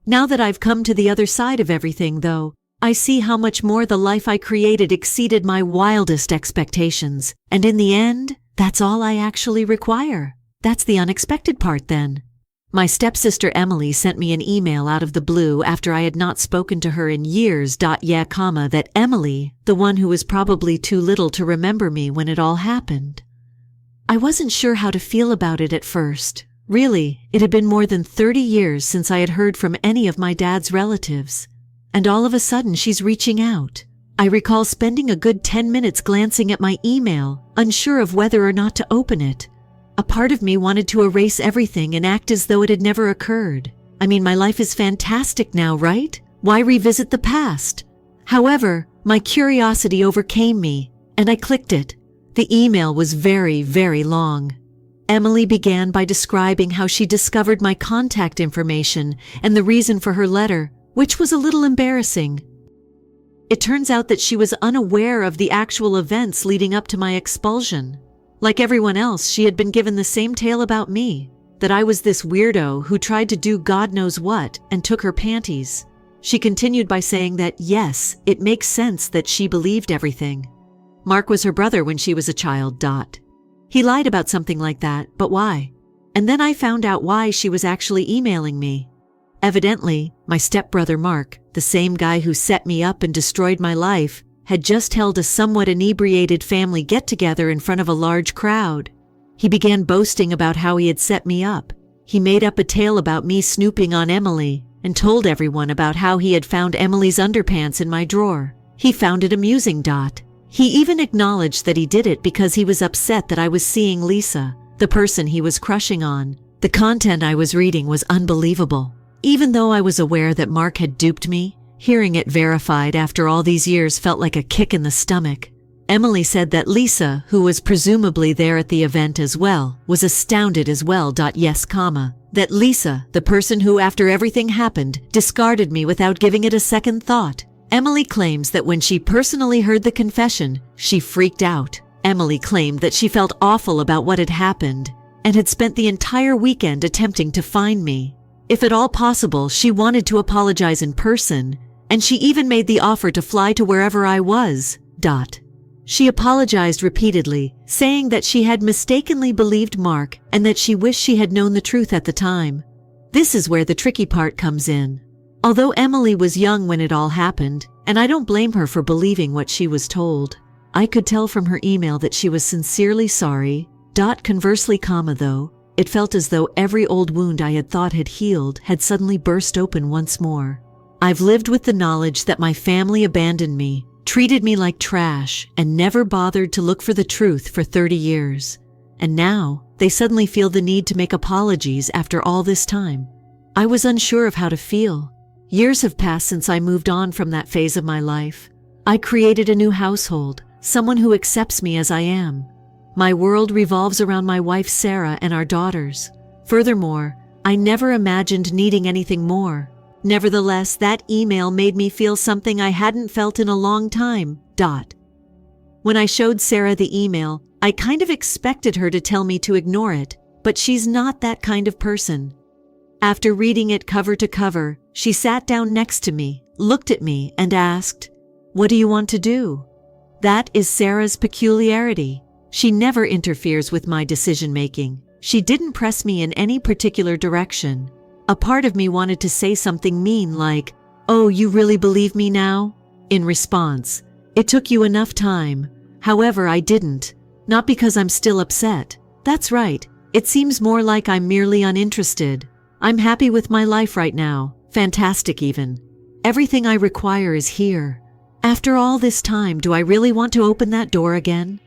Now that I've come to the other side of everything, though, I see how much more the life I created exceeded my wildest expectations, and in the end, that's all I actually require. That's the unexpected part then. My stepsister Emily sent me an email out of the blue after I had not spoken to her in years. That Emily, the one who was probably too little to remember me when it all happened. I wasn't sure how to feel about it at first. Really, it had been more than 30 years since I had heard from any of my dad's relatives. And all of a sudden she's reaching out. I recall spending a good 10 minutes glancing at my email, unsure of whether or not to open it. A part of me wanted to erase everything and act as though it had never occurred. I mean, my life is fantastic now, right? Why revisit the past? However, my curiosity overcame me, and I clicked it. The email was very, very long. Emily began by describing how she discovered my contact information and the reason for her letter, which was a little embarrassing. It turns out that she was unaware of the actual events leading up to my expulsion. Like everyone else, she had been given the same tale about me, that I was this weirdo who tried to do God knows what and took her panties. She continued by saying that, yes, it makes sense that she believed everything. Mark was her brother when she was a child. He lied about something like that, but why? And then I found out why she was actually emailing me. Evidently, my stepbrother Mark, the same guy who set me up and destroyed my life, had just held a somewhat inebriated family get-together in front of a large crowd. He began boasting about how he had set me up. He made up a tale about me snooping on Emily and told everyone about how he had found Emily's underpants in my drawer. He found it amusing. He even acknowledged that he did it because he was upset that I was seeing Lisa, the person he was crushing on. The content I was reading was unbelievable. Even though I was aware that Mark had duped me, hearing it verified after all these years felt like a kick in the stomach. Emily said that Lisa, who was presumably there at the event as well, was astounded as well. Yes, that Lisa, the person who after everything happened, discarded me without giving it a second thought. Emily claims that when she personally heard the confession, she freaked out. Emily claimed that she felt awful about what had happened and had spent the entire weekend attempting to find me. If at all possible, she wanted to apologize in person, and she even made the offer to fly to wherever I was. She apologized repeatedly, saying that she had mistakenly believed Mark and that she wished she had known the truth at the time. This is where the tricky part comes in. Although Emily was young when it all happened, and I don't blame her for believing what she was told, I could tell from her email that she was sincerely sorry. Conversely, though, it felt as though every old wound I had thought had healed had suddenly burst open once more. I've lived with the knowledge that my family abandoned me, treated me like trash, and never bothered to look for the truth for 30 years. And now, they suddenly feel the need to make apologies after all this time. I was unsure of how to feel. Years have passed since I moved on from that phase of my life. I created a new household, someone who accepts me as I am. My world revolves around my wife Sarah and our daughters. Furthermore, I never imagined needing anything more. Nevertheless, that email made me feel something I hadn't felt in a long time. When I showed Sarah the email, I kind of expected her to tell me to ignore it, but she's not that kind of person. After reading it cover to cover, she sat down next to me, looked at me, and asked, "What do you want to do?" That is Sarah's peculiarity. She never interferes with my decision-making. She didn't press me in any particular direction. A part of me wanted to say something mean like, "Oh, you really believe me now?" In response, "It took you enough time." However, I didn't. Not because I'm still upset. That's right. It seems more like I'm merely uninterested. I'm happy with my life right now. Fantastic even. Everything I require is here. After all this time, do I really want to open that door again?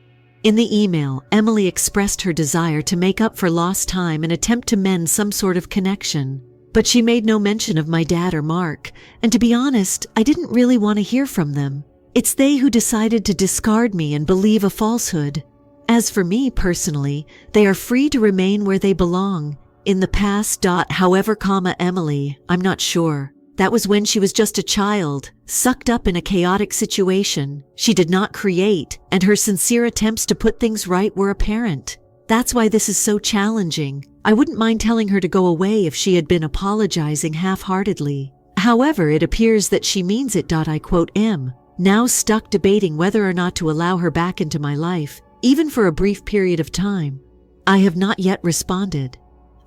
In the email, Emily expressed her desire to make up for lost time and attempt to mend some sort of connection. But she made no mention of my dad or Mark, and to be honest, I didn't really want to hear from them. It's they who decided to discard me and believe a falsehood. As for me personally, they are free to remain where they belong. In the past. However, Emily, I'm not sure. That was when she was just a child, sucked up in a chaotic situation she did not create, and her sincere attempts to put things right were apparent. That's why this is so challenging. I wouldn't mind telling her to go away if she had been apologizing half-heartedly. However, it appears that she means it. I quote am now stuck debating whether or not to allow her back into my life, even for a brief period of time. I have not yet responded.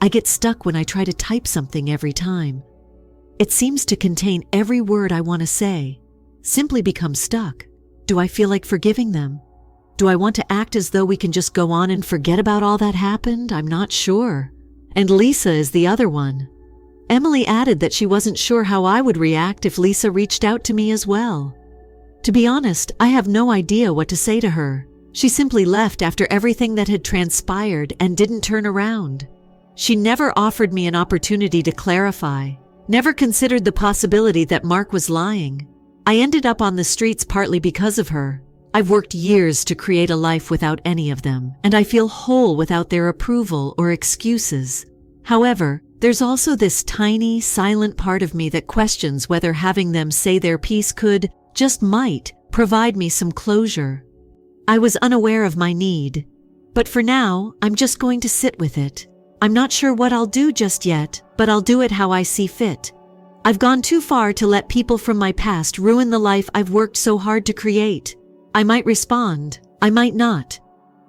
I get stuck when I try to type something every time. It seems to contain every word I want to say. Simply become stuck. Do I feel like forgiving them? Do I want to act as though we can just go on and forget about all that happened? I'm not sure. And Lisa is the other one. Emily added that she wasn't sure how I would react if Lisa reached out to me as well. To be honest, I have no idea what to say to her. She simply left after everything that had transpired and didn't turn around. She never offered me an opportunity to clarify. Never considered the possibility that Mark was lying. I ended up on the streets partly because of her. I've worked years to create a life without any of them, and I feel whole without their approval or excuses. However, there's also this tiny, silent part of me that questions whether having them say their piece could, just might, provide me some closure. I was unaware of my need, but for now, I'm just going to sit with it. I'm not sure what I'll do just yet, but I'll do it how I see fit. I've gone too far to let people from my past ruin the life I've worked so hard to create. I might respond, I might not.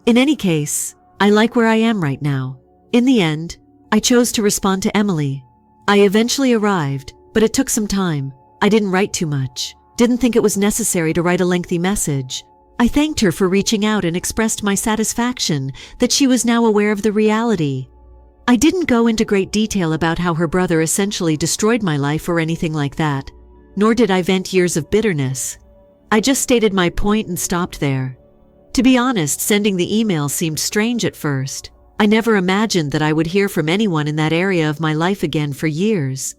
In any case, I like where I am right now. In the end, I chose to respond to Emily. I eventually arrived, but it took some time. I didn't write too much. Didn't think it was necessary to write a lengthy message. I thanked her for reaching out and expressed my satisfaction that she was now aware of the reality. I didn't go into great detail about how her brother essentially destroyed my life or anything like that, nor did I vent years of bitterness. I just stated my point and stopped there. To be honest, sending the email seemed strange at first. I never imagined that I would hear from anyone in that area of my life again for years.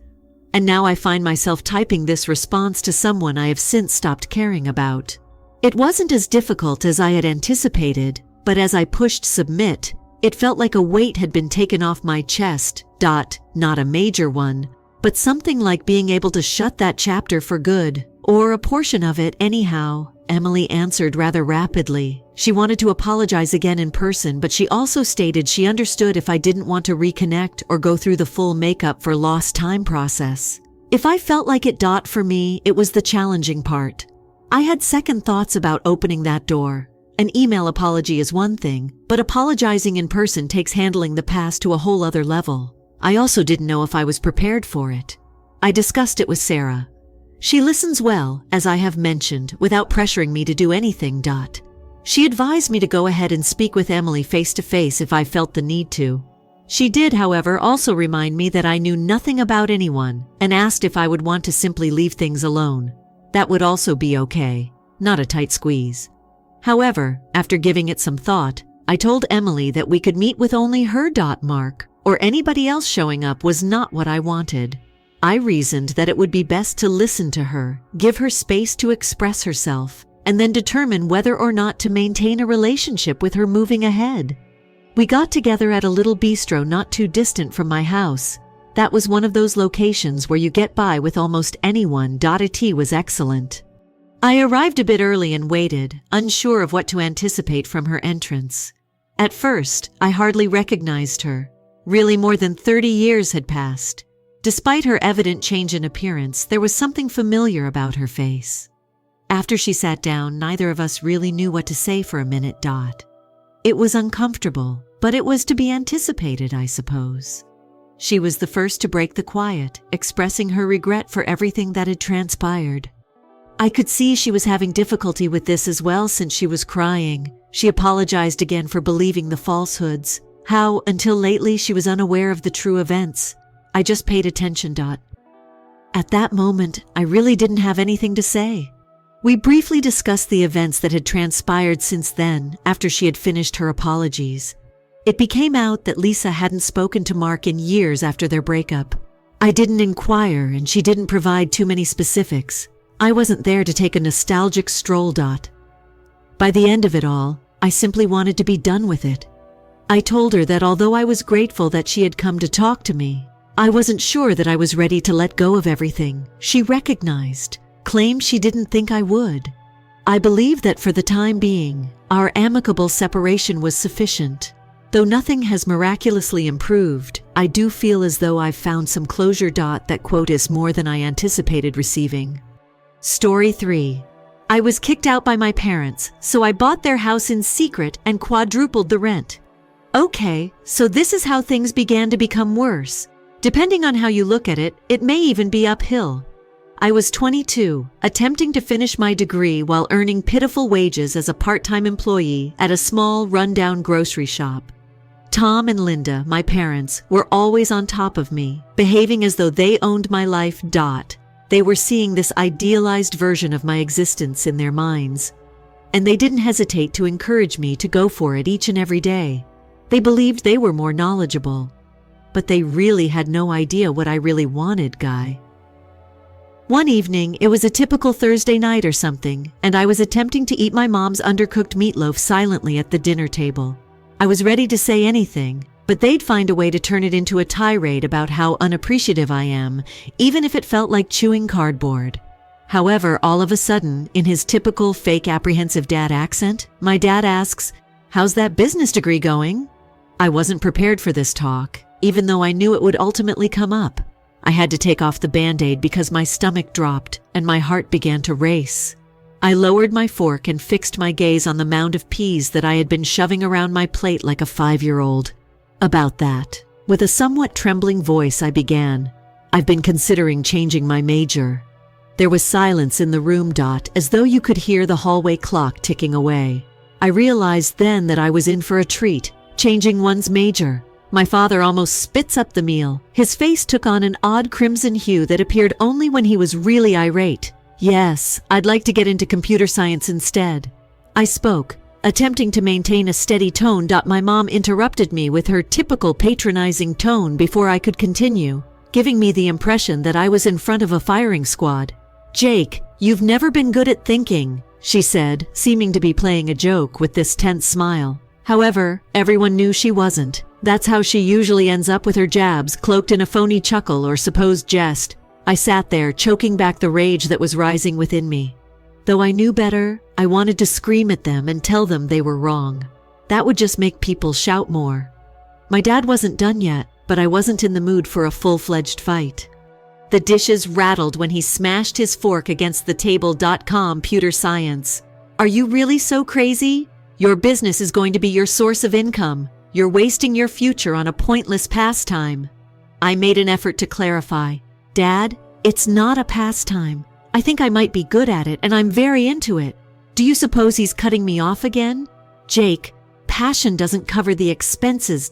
And now I find myself typing this response to someone I have since stopped caring about. It wasn't as difficult as I had anticipated, but as I pushed submit, it felt like a weight had been taken off my chest. Not a major one, but something like being able to shut that chapter for good, or a portion of it anyhow. Emily answered rather rapidly. She wanted to apologize again in person, but she also stated she understood if I didn't want to reconnect or go through the full makeup for lost time process. If I felt like it. For me, it was the challenging part. I had second thoughts about opening that door. An email apology is one thing, but apologizing in person takes handling the past to a whole other level. I also didn't know if I was prepared for it. I discussed it with Sarah. She listens well, as I have mentioned, without pressuring me to do anything. She advised me to go ahead and speak with Emily face to face if I felt the need to. She did, however, also remind me that I knew nothing about anyone and asked if I would want to simply leave things alone. That would also be okay, not a tight squeeze. However, after giving it some thought, I told Emily that we could meet with only her. Mark or anybody else showing up was not what I wanted. I reasoned that it would be best to listen to her, give her space to express herself, and then determine whether or not to maintain a relationship with her moving ahead. We got together at a little bistro not too distant from my house. That was one of those locations where you get by with almost anyone. A tea was excellent. I arrived a bit early and waited, unsure of what to anticipate from her entrance. At first, I hardly recognized her. Really, more than 30 years had passed. Despite her evident change in appearance, there was something familiar about her face. After she sat down, neither of us really knew what to say for a minute. It was uncomfortable, but it was to be anticipated, I suppose. She was the first to break the quiet, expressing her regret for everything that had transpired. I could see she was having difficulty with this as well since she was crying. She apologized again for believing the falsehoods. How, until lately, she was unaware of the true events. I just paid attention. At that moment, I really didn't have anything to say. We briefly discussed the events that had transpired since then, after she had finished her apologies. It became out that Lisa hadn't spoken to Mark in years after their breakup. I didn't inquire, and she didn't provide too many specifics. I wasn't there to take a nostalgic stroll. By the end of it all, I simply wanted to be done with it. I told her that although I was grateful that she had come to talk to me, I wasn't sure that I was ready to let go of everything she recognized, claimed she didn't think I would. I believe that for the time being, our amicable separation was sufficient. Though nothing has miraculously improved, I do feel as though I've found some closure. That quote is more than I anticipated receiving. Story 3. I was kicked out by my parents, so I bought their house in secret and quadrupled the rent. Okay, so this is how things began to become worse. Depending on how you look at it, it may even be uphill. I was 22, attempting to finish my degree while earning pitiful wages as a part-time employee at a small, run-down grocery shop. Tom and Linda, my parents, were always on top of me, behaving as though they owned my life. They were seeing this idealized version of my existence in their minds, and they didn't hesitate to encourage me to go for it each and every day. They believed they were more knowledgeable, but they really had no idea what I really wanted, Guy. One evening, it was a typical Thursday night or something, and I was attempting to eat my mom's undercooked meatloaf silently at the dinner table. I was ready to say anything, but they'd find a way to turn it into a tirade about how unappreciative I am, even if it felt like chewing cardboard. However, all of a sudden, in his typical fake apprehensive dad accent, my dad asks, "How's that business degree going?" I wasn't prepared for this talk, even though I knew it would ultimately come up. I had to take off the Band-Aid because my stomach dropped and my heart began to race. I lowered my fork and fixed my gaze on the mound of peas that I had been shoving around my plate like a 5-year-old. About that, with a somewhat trembling voice, I began, "I've been considering changing my major." There was silence in the room. As though you could hear the hallway clock ticking away. I realized then that I was in for a treat, changing one's major. My father almost spits up the meal. His face took on an odd crimson hue that appeared only when he was really irate. "Yes, I'd like to get into computer science instead." I spoke, attempting to maintain a steady tone. My mom interrupted me with her typical patronizing tone before I could continue, giving me the impression that I was in front of a firing squad. "Jake, you've never been good at thinking," she said, seeming to be playing a joke with this tense smile. However, everyone knew she wasn't. That's how she usually ends up with her jabs, cloaked in a phony chuckle or supposed jest. I sat there, choking back the rage that was rising within me. Though I knew better, I wanted to scream at them and tell them they were wrong. That would just make people shout more. My dad wasn't done yet, but I wasn't in the mood for a full-fledged fight. The dishes rattled when he smashed his fork against the table. Computer science. "Are you really so crazy? Your business is going to be your source of income. You're wasting your future on a pointless pastime." I made an effort to clarify. "Dad, it's not a pastime. I think I might be good at it, and I'm very into it. Do you suppose he's cutting me off again? Jake, passion doesn't cover the expenses.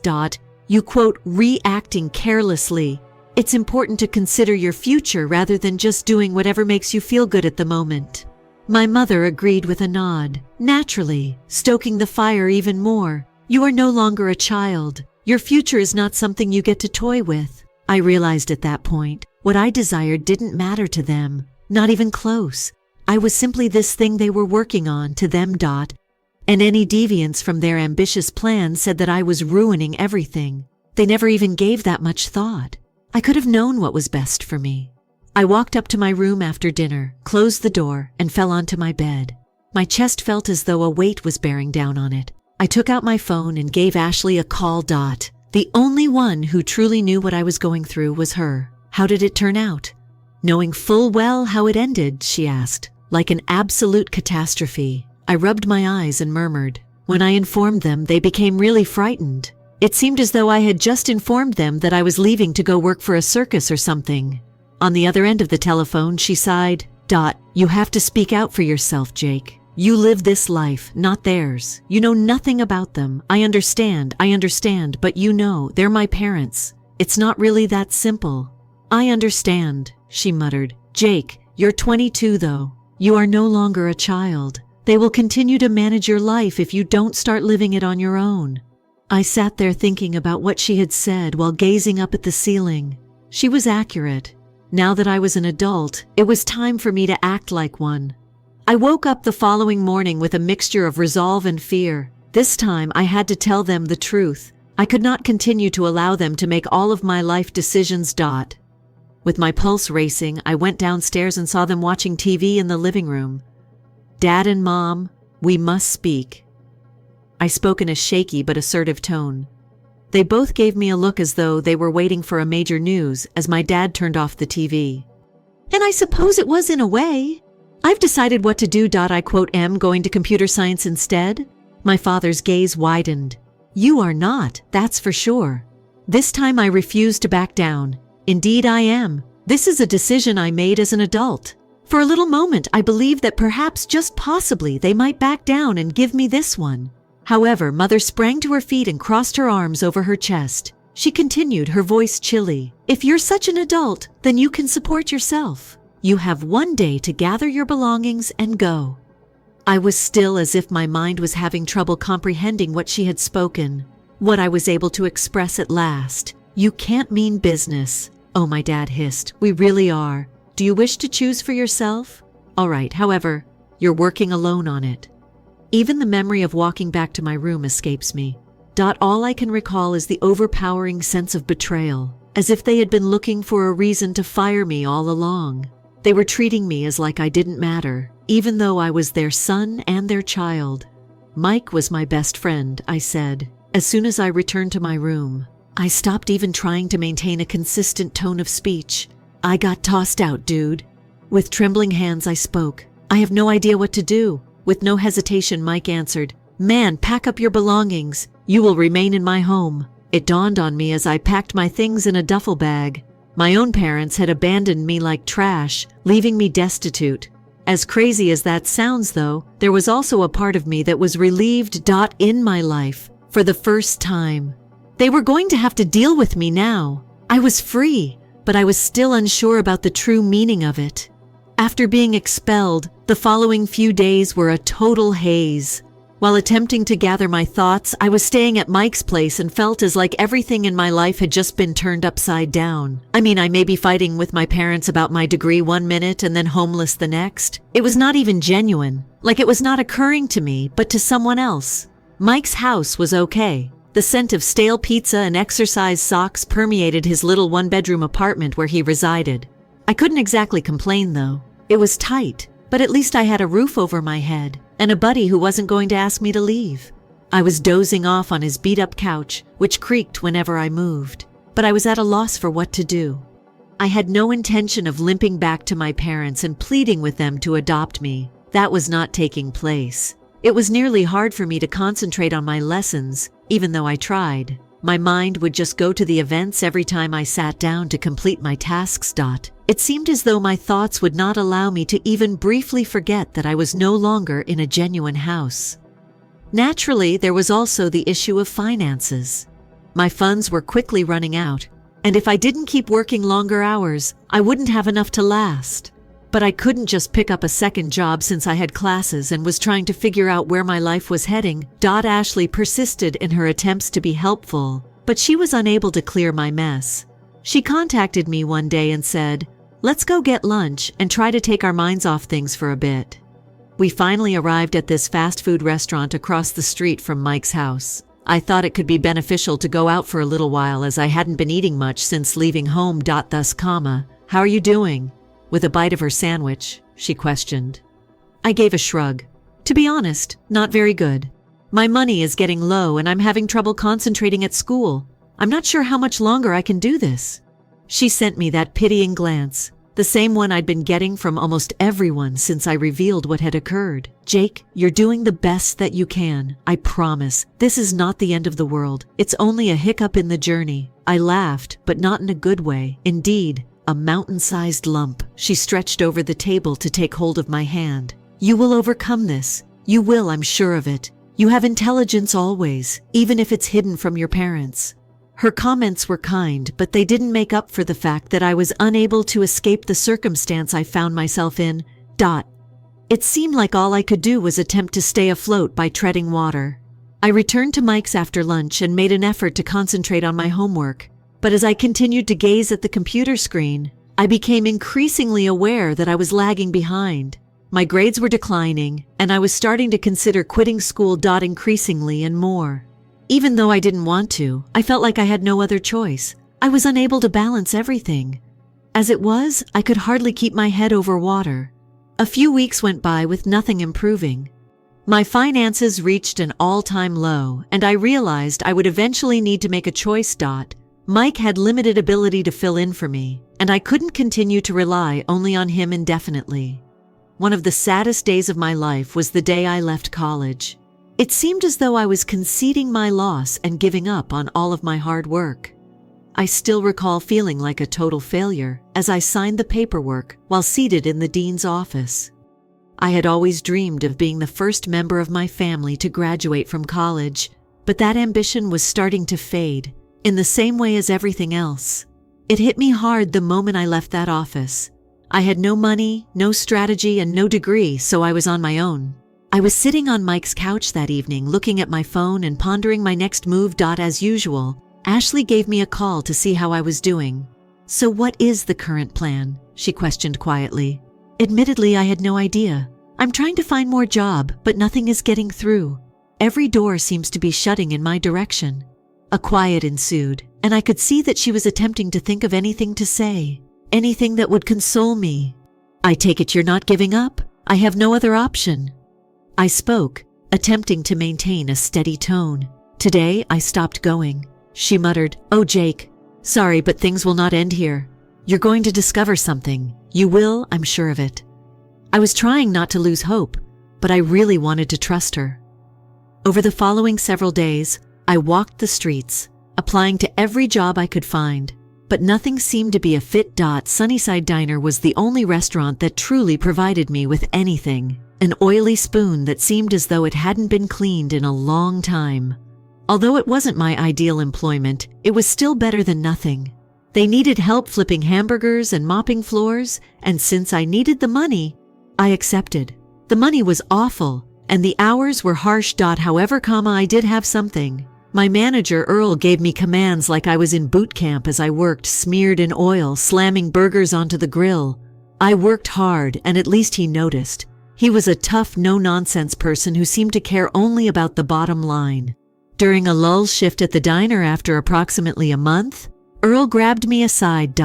You quote, reacting carelessly. It's important to consider your future rather than just doing whatever makes you feel good at the moment." My mother agreed with a nod, naturally, stoking the fire even more. "You are no longer a child. Your future is not something you get to toy with." I realized at that point, what I desired didn't matter to them, not even close. I was simply this thing they were working on to them. And any deviance from their ambitious plan said that I was ruining everything. They never even gave that much thought. I could have known what was best for me. I walked up to my room after dinner, closed the door, and fell onto my bed. My chest felt as though a weight was bearing down on it. I took out my phone and gave Ashley a call. The only one who truly knew what I was going through was her. "How did it turn out?" Knowing full well how it ended, she asked. "Like an absolute catastrophe." I rubbed my eyes and murmured. When I informed them, they became really frightened. It seemed as though I had just informed them that I was leaving to go work for a circus or something. On the other end of the telephone, she sighed. You have to speak out for yourself, Jake. You live this life, not theirs. You know nothing about them. I understand, but you know, they're my parents. It's not really that simple. I understand, she muttered. Jake, you're 22 though. You are no longer a child. They will continue to manage your life if you don't start living it on your own. I sat there thinking about what she had said while gazing up at the ceiling. She was accurate. Now that I was an adult, it was time for me to act like one. I woke up the following morning with a mixture of resolve and fear. This time I had to tell them the truth. I could not continue to allow them to make all of my life decisions. With my pulse racing, I went downstairs and saw them watching TV in the living room. Dad and Mom, we must speak. I spoke in a shaky but assertive tone. They both gave me a look as though they were waiting for a major news as my dad turned off the TV. And I suppose it was in a way. I've decided what to do. I am going to computer science instead. My father's gaze widened. You are not, that's for sure. This time I refuse to back down. Indeed I am. This is a decision I made as an adult. For a little moment I believed that perhaps just possibly they might back down and give me this one. However, Mother sprang to her feet and crossed her arms over her chest. She continued, her voice chilly. If you're such an adult, then you can support yourself. You have one day to gather your belongings and go. I was still as if my mind was having trouble comprehending what she had spoken. What I was able to express at last. You can't mean business. Oh, my dad hissed. We really are. Do you wish to choose for yourself? All right, however, you're working alone on it. Even the memory of walking back to my room escapes me. All I can recall is the overpowering sense of betrayal, as if they had been looking for a reason to fire me all along. They were treating me as like I didn't matter, even though I was their son and their child. Mike was my best friend, I said. As soon as I returned to my room, I stopped even trying to maintain a consistent tone of speech. I got tossed out, dude. With trembling hands I spoke. I have no idea what to do. With no hesitation, Mike answered, Man, pack up your belongings. You will remain in my home. It dawned on me as I packed my things in a duffel bag. My own parents had abandoned me like trash, leaving me destitute. As crazy as that sounds, though, there was also a part of me that was relieved. In my life, for the first time. They were going to have to deal with me now. I was free, but I was still unsure about the true meaning of it. After being expelled, the following few days were a total haze. While attempting to gather my thoughts, I was staying at Mike's place and felt as like everything in my life had just been turned upside down. I mean, I may be fighting with my parents about my degree one minute and then homeless the next. It was not even genuine. Like it was not occurring to me, but to someone else. Mike's house was okay. The scent of stale pizza and exercise socks permeated his little one-bedroom apartment where he resided. I couldn't exactly complain, though. It was tight, but at least I had a roof over my head and a buddy who wasn't going to ask me to leave. I was dozing off on his beat-up couch, which creaked whenever I moved, but I was at a loss for what to do. I had no intention of limping back to my parents and pleading with them to adopt me. That was not taking place. It was nearly hard for me to concentrate on my lessons, even though I tried. My mind would just go to the events every time I sat down to complete my tasks. It seemed as though my thoughts would not allow me to even briefly forget that I was no longer in a genuine house. Naturally, there was also the issue of finances. My funds were quickly running out, and if I didn't keep working longer hours, I wouldn't have enough to last. But I couldn't just pick up a second job since I had classes and was trying to figure out where my life was heading. Ashley persisted in her attempts to be helpful, but she was unable to clear my mess. She contacted me one day and said, "Let's go get lunch and try to take our minds off things for a bit." We finally arrived at this fast food restaurant across the street from Mike's house. I thought it could be beneficial to go out for a little while as I hadn't been eating much since leaving home. How are you doing? With a bite of her sandwich, she questioned. I gave a shrug. To be honest, not very good. My money is getting low and I'm having trouble concentrating at school. I'm not sure how much longer I can do this. She sent me that pitying glance. The same one I'd been getting from almost everyone since I revealed what had occurred. "Jake, you're doing the best that you can. I promise. This is not the end of the world. It's only a hiccup in the journey." I laughed, but not in a good way. Indeed, a mountain-sized lump. She stretched over the table to take hold of my hand. "You will overcome this. You will, I'm sure of it. You have intelligence always, even if it's hidden from your parents." Her comments were kind, but they didn't make up for the fact that I was unable to escape the circumstance I found myself in. It seemed like all I could do was attempt to stay afloat by treading water. I returned to Mike's after lunch and made an effort to concentrate on my homework. But as I continued to gaze at the computer screen, I became increasingly aware that I was lagging behind. My grades were declining, and I was starting to consider quitting school. Increasingly and more. Even though I didn't want to, I felt like I had no other choice. I was unable to balance everything. As it was, I could hardly keep my head over water. A few weeks went by with nothing improving. My finances reached an all-time low, and I realized I would eventually need to make a choice. Mike had limited ability to fill in for me, and I couldn't continue to rely only on him indefinitely. One of the saddest days of my life was the day I left college. It seemed as though I was conceding my loss and giving up on all of my hard work. I still recall feeling like a total failure as I signed the paperwork while seated in the dean's office. I had always dreamed of being the first member of my family to graduate from college, but that ambition was starting to fade, in the same way as everything else. It hit me hard the moment I left that office. I had no money, no strategy, and no degree, so I was on my own. I was sitting on Mike's couch that evening, looking at my phone and pondering my next move. As usual, Ashley gave me a call to see how I was doing. "So what is the current plan?" she questioned quietly. Admittedly, I had no idea. "I'm trying to find more job, but nothing is getting through. Every door seems to be shutting in my direction." A quiet ensued, and I could see that she was attempting to think of anything to say, anything that would console me. "I take it you're not giving up? I have no other option." I spoke, attempting to maintain a steady tone. "Today, I stopped going." She muttered, "Oh, Jake, sorry, but things will not end here. You're going to discover something. You will, I'm sure of it." I was trying not to lose hope, but I really wanted to trust her. Over the following several days, I walked the streets, applying to every job I could find, but nothing seemed to be a fit. Sunnyside Diner was the only restaurant that truly provided me with anything. An oily spoon that seemed as though it hadn't been cleaned in a long time. Although it wasn't my ideal employment, it was still better than nothing. They needed help flipping hamburgers and mopping floors, and since I needed the money, I accepted. The money was awful, and the hours were harsh. However, I did have something. My manager, Earl, gave me commands like I was in boot camp as I worked, smeared in oil, slamming burgers onto the grill. I worked hard, and at least he noticed. He was a tough, no-nonsense person who seemed to care only about the bottom line. During a lull shift at the diner after approximately a month, Earl grabbed me aside.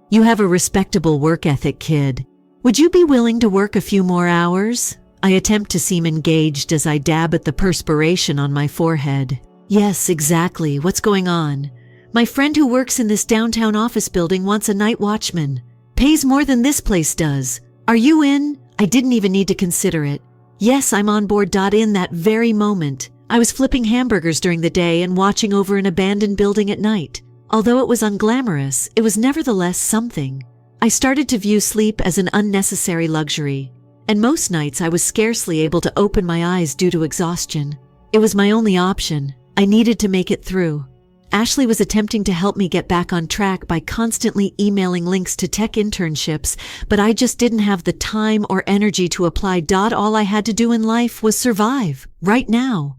"You have a respectable work ethic, kid. Would you be willing to work a few more hours?" I attempt to seem engaged as I dab at the perspiration on my forehead. "Yes, exactly. What's going on?" "My friend who works in this downtown office building wants a night watchman. Pays more than this place does. Are you in?" I didn't even need to consider it. "Yes, I'm on board." In that very moment, I was flipping hamburgers during the day and watching over an abandoned building at night. Although it was unglamorous, it was nevertheless something. I started to view sleep as an unnecessary luxury, and most nights I was scarcely able to open my eyes due to exhaustion. It was my only option. I needed to make it through. Ashley was attempting to help me get back on track by constantly emailing links to tech internships, but I just didn't have the time or energy to apply. All I had to do in life was survive, right now.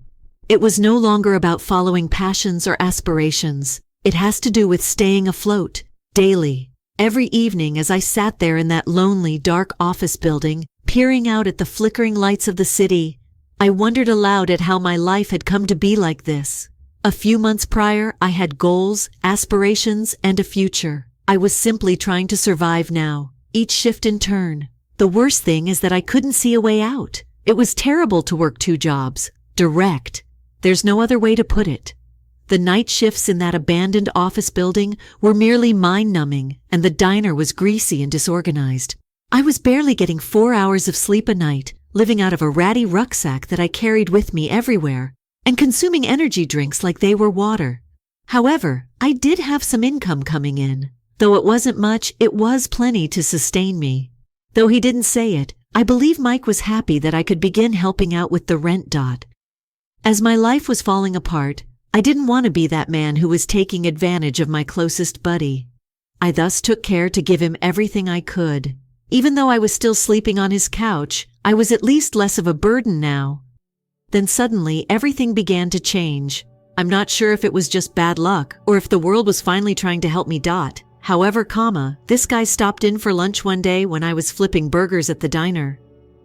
It was no longer about following passions or aspirations. It has to do with staying afloat, daily. Every evening as I sat there in that lonely, dark office building, peering out at the flickering lights of the city, I wondered aloud at how my life had come to be like this. A few months prior, I had goals, aspirations, and a future. I was simply trying to survive now, each shift in turn. The worst thing is that I couldn't see a way out. It was terrible to work 2 jobs. Direct. There's no other way to put it. The night shifts in that abandoned office building were merely mind-numbing, and the diner was greasy and disorganized. I was barely getting 4 hours of sleep a night, living out of a ratty rucksack that I carried with me everywhere, and consuming energy drinks like they were water. However, I did have some income coming in. Though it wasn't much, it was plenty to sustain me. Though he didn't say it, I believe Mike was happy that I could begin helping out with the rent. As my life was falling apart, I didn't want to be that man who was taking advantage of my closest buddy. I thus took care to give him everything I could. Even though I was still sleeping on his couch, I was at least less of a burden now. Then suddenly everything began to change. I'm not sure if it was just bad luck or if the world was finally trying to help me. However, this guy stopped in for lunch one day when I was flipping burgers at the diner.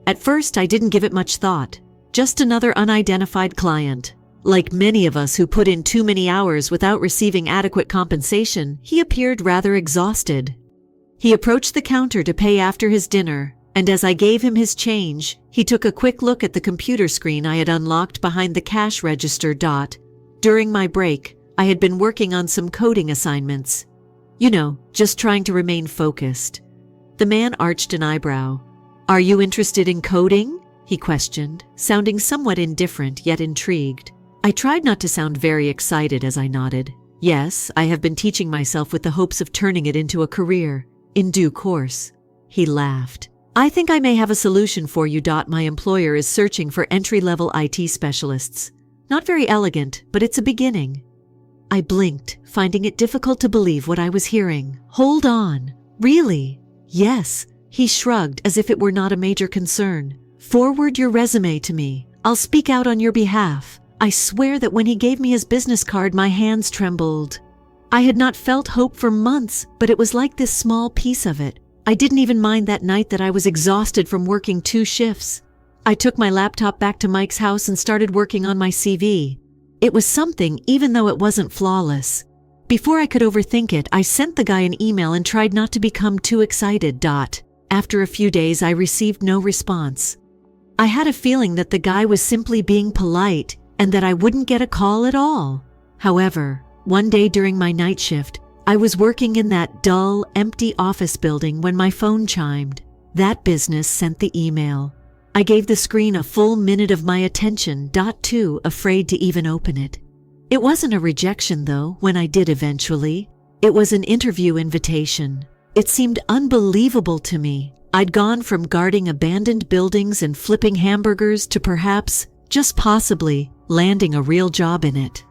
At first, I didn't give it much thought. Just another unidentified client. Like many of us who put in too many hours without receiving adequate compensation, he appeared rather exhausted. He approached the counter to pay after his dinner, and as I gave him his change, he took a quick look at the computer screen I had unlocked behind the cash register. During my break, I had been working on some coding assignments. Just trying to remain focused. The man arched an eyebrow. "Are you interested in coding?" he questioned, sounding somewhat indifferent yet intrigued. I tried not to sound very excited as I nodded. "Yes, I have been teaching myself with the hopes of turning it into a career, in due course." He laughed. "I think I may have a solution for you. My employer is searching for entry-level IT specialists. Not very elegant, but it's a beginning." I blinked, finding it difficult to believe what I was hearing. "Hold on. Really?" "Yes." He shrugged as if it were not a major concern. "Forward your resume to me. I'll speak out on your behalf." I swear that when he gave me his business card, my hands trembled. I had not felt hope for months, but it was like this small piece of it. I didn't even mind that night that I was exhausted from working 2 shifts. I took my laptop back to Mike's house and started working on my CV. It was something, even though it wasn't flawless. Before I could overthink it, I sent the guy an email and tried not to become too excited. After a few days, I received no response. I had a feeling that the guy was simply being polite and that I wouldn't get a call at all. However, one day during my night shift, I was working in that dull, empty office building when my phone chimed. That business sent the email. I gave the screen a full minute of my attention. Too afraid to even open it. It wasn't a rejection though, when I did eventually. It was an interview invitation. It seemed unbelievable to me. I'd gone from guarding abandoned buildings and flipping hamburgers to perhaps, just possibly, landing a real job in it.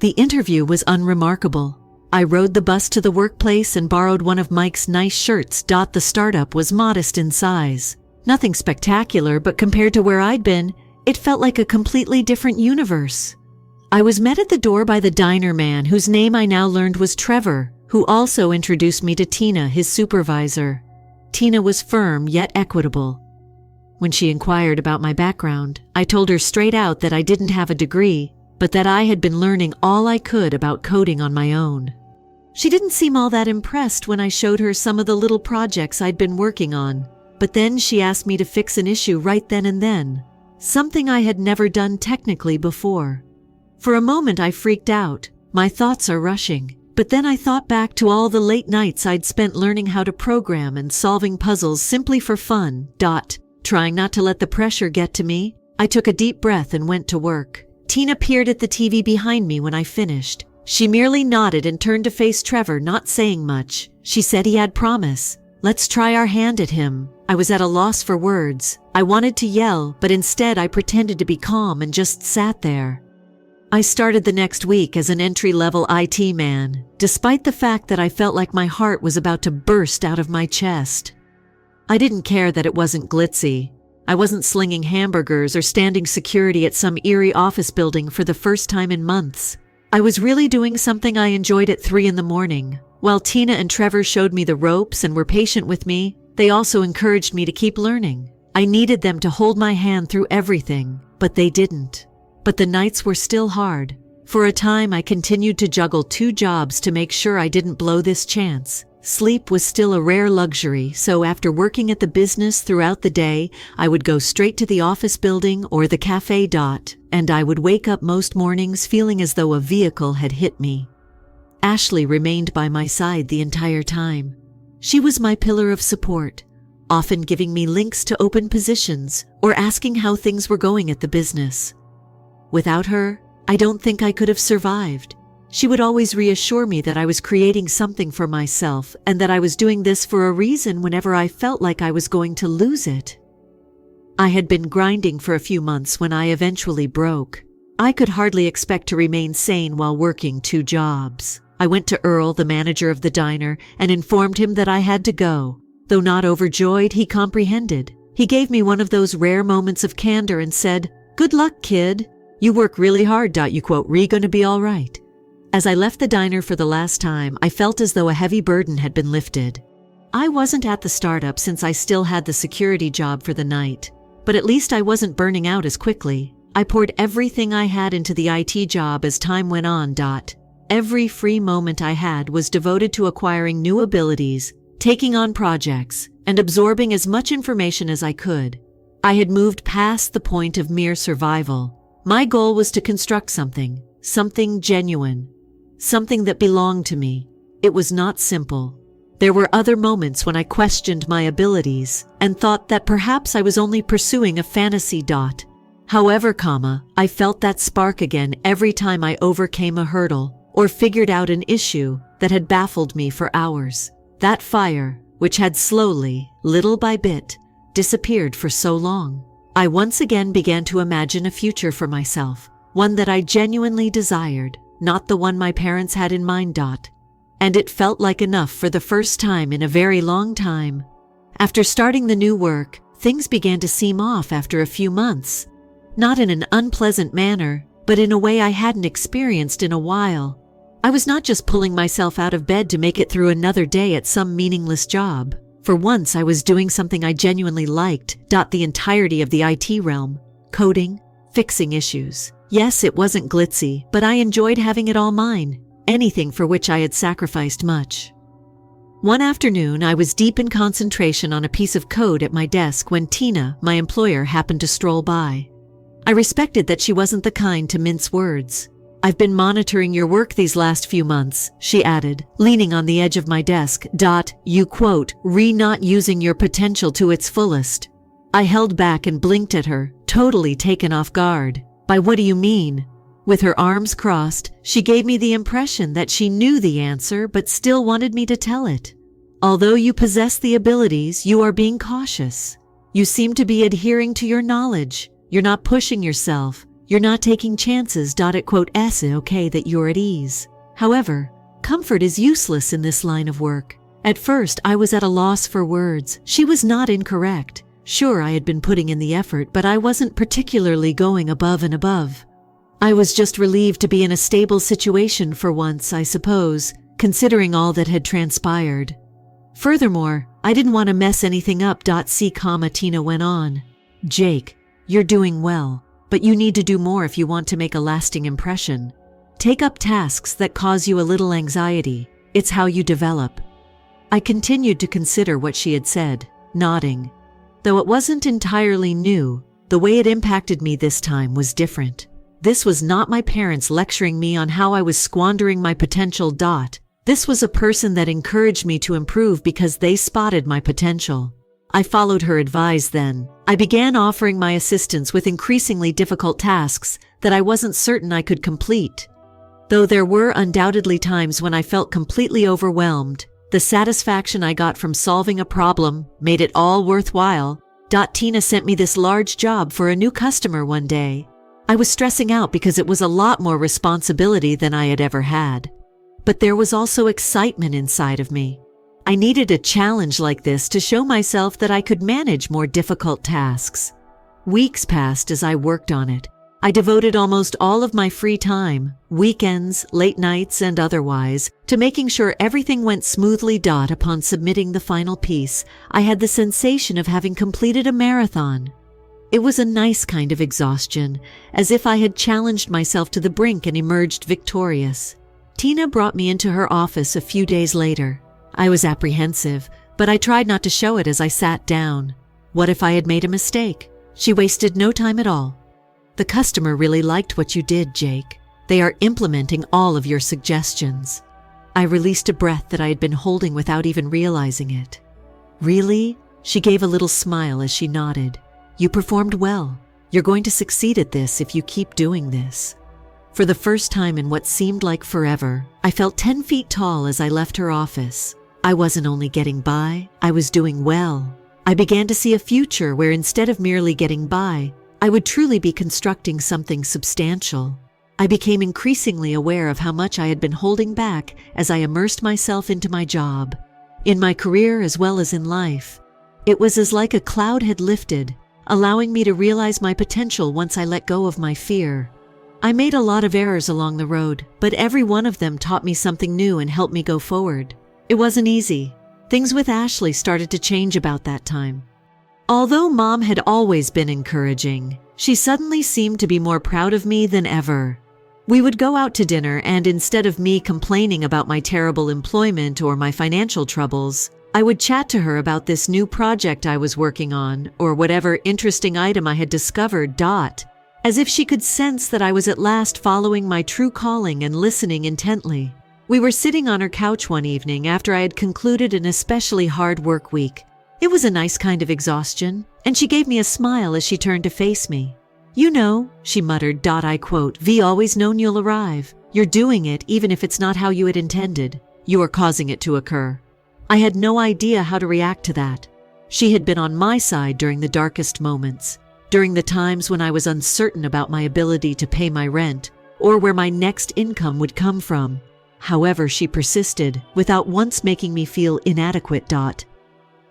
The interview was unremarkable. I rode the bus to the workplace and borrowed one of Mike's nice shirts. The startup was modest in size. Nothing spectacular, but compared to where I'd been, it felt like a completely different universe. I was met at the door by the diner man, whose name I now learned was Trevor, who also introduced me to Tina, his supervisor. Tina was firm yet equitable. When she inquired about my background, I told her straight out that I didn't have a degree, but that I had been learning all I could about coding on my own. She didn't seem all that impressed when I showed her some of the little projects I'd been working on, but then she asked me to fix an issue right then and then, something I had never done technically before. For a moment I freaked out. My thoughts are rushing, but then I thought back to all the late nights I'd spent learning how to program and solving puzzles simply for fun. Trying not to let the pressure get to me, I took a deep breath and went to work. Tina peered at the TV behind me when I finished. She merely nodded and turned to face Trevor, not saying much. She said he had promise. Let's try our hand at him. I was at a loss for words. I wanted to yell, but instead I pretended to be calm and just sat there. I started the next week as an entry-level IT man, despite the fact that I felt like my heart was about to burst out of my chest. I didn't care that it wasn't glitzy. I wasn't slinging hamburgers or standing security at some eerie office building for the first time in months. I was really doing something I enjoyed at 3 a.m. While Tina and Trevor showed me the ropes and were patient with me, they also encouraged me to keep learning. I needed them to hold my hand through everything, but they didn't. But the nights were still hard. For a time, I continued to juggle 2 jobs to make sure I didn't blow this chance. Sleep was still a rare luxury, so after working at the business throughout the day, I would go straight to the office building or the cafe. And I would wake up most mornings feeling as though a vehicle had hit me. Ashley remained by my side the entire time. She was my pillar of support, often giving me links to open positions or asking how things were going at the business. Without her, I don't think I could have survived. She would always reassure me that I was creating something for myself and that I was doing this for a reason whenever I felt like I was going to lose it. I had been grinding for a few months when I eventually broke. I could hardly expect to remain sane while working 2 jobs. I went to Earl, the manager of the diner, and informed him that I had to go. Though not overjoyed, he comprehended. He gave me one of those rare moments of candor and said, "Good luck, kid. You work really hard. You quote, gonna be all right." As I left the diner for the last time, I felt as though a heavy burden had been lifted. I wasn't at the startup since I still had the security job for the night, but at least I wasn't burning out as quickly. I poured everything I had into the IT job as time went on. Every free moment I had was devoted to acquiring new abilities, taking on projects, and absorbing as much information as I could. I had moved past the point of mere survival. My goal was to construct something genuine. Something that belonged to me. It was not simple. There were other moments when I questioned my abilities and thought that perhaps I was only pursuing a fantasy. However, I felt that spark again every time I overcame a hurdle or figured out an issue that had baffled me for hours. That fire, which had slowly, little by bit, disappeared for so long. I once again began to imagine a future for myself, one that I genuinely desired. Not the one my parents had in mind. And it felt like enough for the first time in a very long time. After starting the new work, things began to seem off after a few months. Not in an unpleasant manner, but in a way I hadn't experienced in a while. I was not just pulling myself out of bed to make it through another day at some meaningless job. For once, I was doing something I genuinely liked. The entirety of the IT realm. Coding, fixing issues. Yes, it wasn't glitzy, but I enjoyed having it all mine, anything for which I had sacrificed much. One afternoon, I was deep in concentration on a piece of code at my desk when Tina, my employer, happened to stroll by. I respected that she wasn't the kind to mince words. "I've been monitoring your work these last few months," she added, leaning on the edge of my desk. "You quote, not using your potential to its fullest." I held back and blinked at her, totally taken off guard. "By what do you mean?" With her arms crossed, she gave me the impression that she knew the answer but still wanted me to tell it. "Although you possess the abilities, you are being cautious. You seem to be adhering to your knowledge. You're not pushing yourself. You're not taking chances. It quote, okay that you're at ease. However, comfort is useless in this line of work." At first, I was at a loss for words. She was not incorrect. Sure, I had been putting in the effort, but I wasn't particularly going above and above. I was just relieved to be in a stable situation for once, I suppose, considering all that had transpired. Furthermore, I didn't want to mess anything up. Tina went on. "Jake, you're doing well, but you need to do more if you want to make a lasting impression. Take up tasks that cause you a little anxiety. It's how you develop." I continued to consider what she had said, nodding. Though it wasn't entirely new, the way it impacted me this time was different. This was not my parents lecturing me on how I was squandering my potential. This was a person that encouraged me to improve because they spotted my potential. I followed her advice then. I began offering my assistance with increasingly difficult tasks that I wasn't certain I could complete. Though there were undoubtedly times when I felt completely overwhelmed, the satisfaction I got from solving a problem made it all worthwhile. Tina sent me this large job for a new customer one day. I was stressing out because it was a lot more responsibility than I had ever had. But there was also excitement inside of me. I needed a challenge like this to show myself that I could manage more difficult tasks. Weeks passed as I worked on it. I devoted almost all of my free time, weekends, late nights, and otherwise, to making sure everything went smoothly. Upon submitting the final piece, I had the sensation of having completed a marathon. It was a nice kind of exhaustion, as if I had challenged myself to the brink and emerged victorious. Tina brought me into her office a few days later. I was apprehensive, but I tried not to show it as I sat down. What if I had made a mistake? She wasted no time at all. The customer really liked what you did, Jake. They are implementing all of your suggestions. I released a breath that I had been holding without even realizing it. Really? She gave a little smile as she nodded. You performed well. You're going to succeed at this if you keep doing this. For the first time in what seemed like forever, I felt 10 feet tall as I left her office. I wasn't only getting by, I was doing well. I began to see a future where instead of merely getting by, I would truly be constructing something substantial. I became increasingly aware of how much I had been holding back as I immersed myself into my job. In my career as well as in life, it was as like a cloud had lifted, allowing me to realize my potential once I let go of my fear. I made a lot of errors along the road, but every one of them taught me something new and helped me go forward. It wasn't easy. Things with Ashley started to change about that time. Although Mom had always been encouraging, she suddenly seemed to be more proud of me than ever. We would go out to dinner, and instead of me complaining about my terrible employment or my financial troubles, I would chat to her about this new project I was working on or whatever interesting item I had discovered. As if she could sense that I was at last following my true calling and listening intently. We were sitting on her couch one evening after I had concluded an especially hard work week. It was a nice kind of exhaustion, and she gave me a smile as she turned to face me. You know, she muttered, I quote, "V always known you'll arrive. You're doing it even if it's not how you had intended. You are causing it to occur." I had no idea how to react to that. She had been on my side during the darkest moments, during the times when I was uncertain about my ability to pay my rent or where my next income would come from. However, she persisted, without once making me feel inadequate.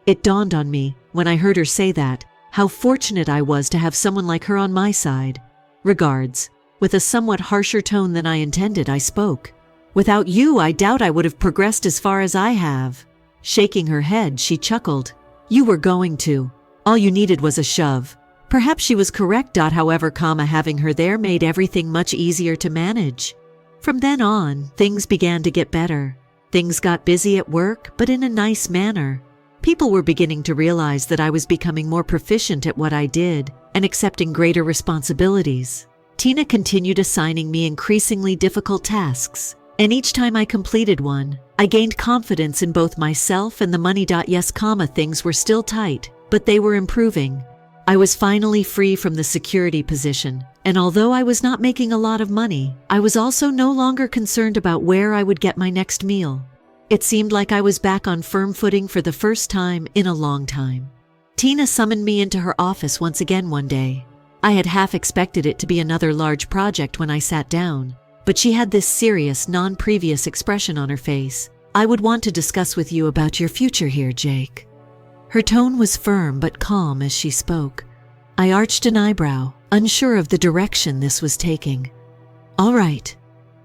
It dawned on me, when I heard her say that, how fortunate I was to have someone like her on my side. Regards. With a somewhat harsher tone than I intended, I spoke. Without you, I doubt I would have progressed as far as I have. Shaking her head, she chuckled. You were going to. All you needed was a shove. Perhaps she was correct. However, having her there made everything much easier to manage. From then on, things began to get better. Things got busy at work, but in a nice manner. People were beginning to realize that I was becoming more proficient at what I did and accepting greater responsibilities. Tina continued assigning me increasingly difficult tasks, and each time I completed one, I gained confidence in both myself and the money. Yes, things were still tight, but they were improving. I was finally free from the security position, and although I was not making a lot of money, I was also no longer concerned about where I would get my next meal. It seemed like I was back on firm footing for the first time in a long time. Tina summoned me into her office once again one day. I had half expected it to be another large project when I sat down, but she had this serious, non-previous expression on her face. I would want to discuss with you about your future here, Jake. Her tone was firm but calm as she spoke. I arched an eyebrow, unsure of the direction this was taking. All right.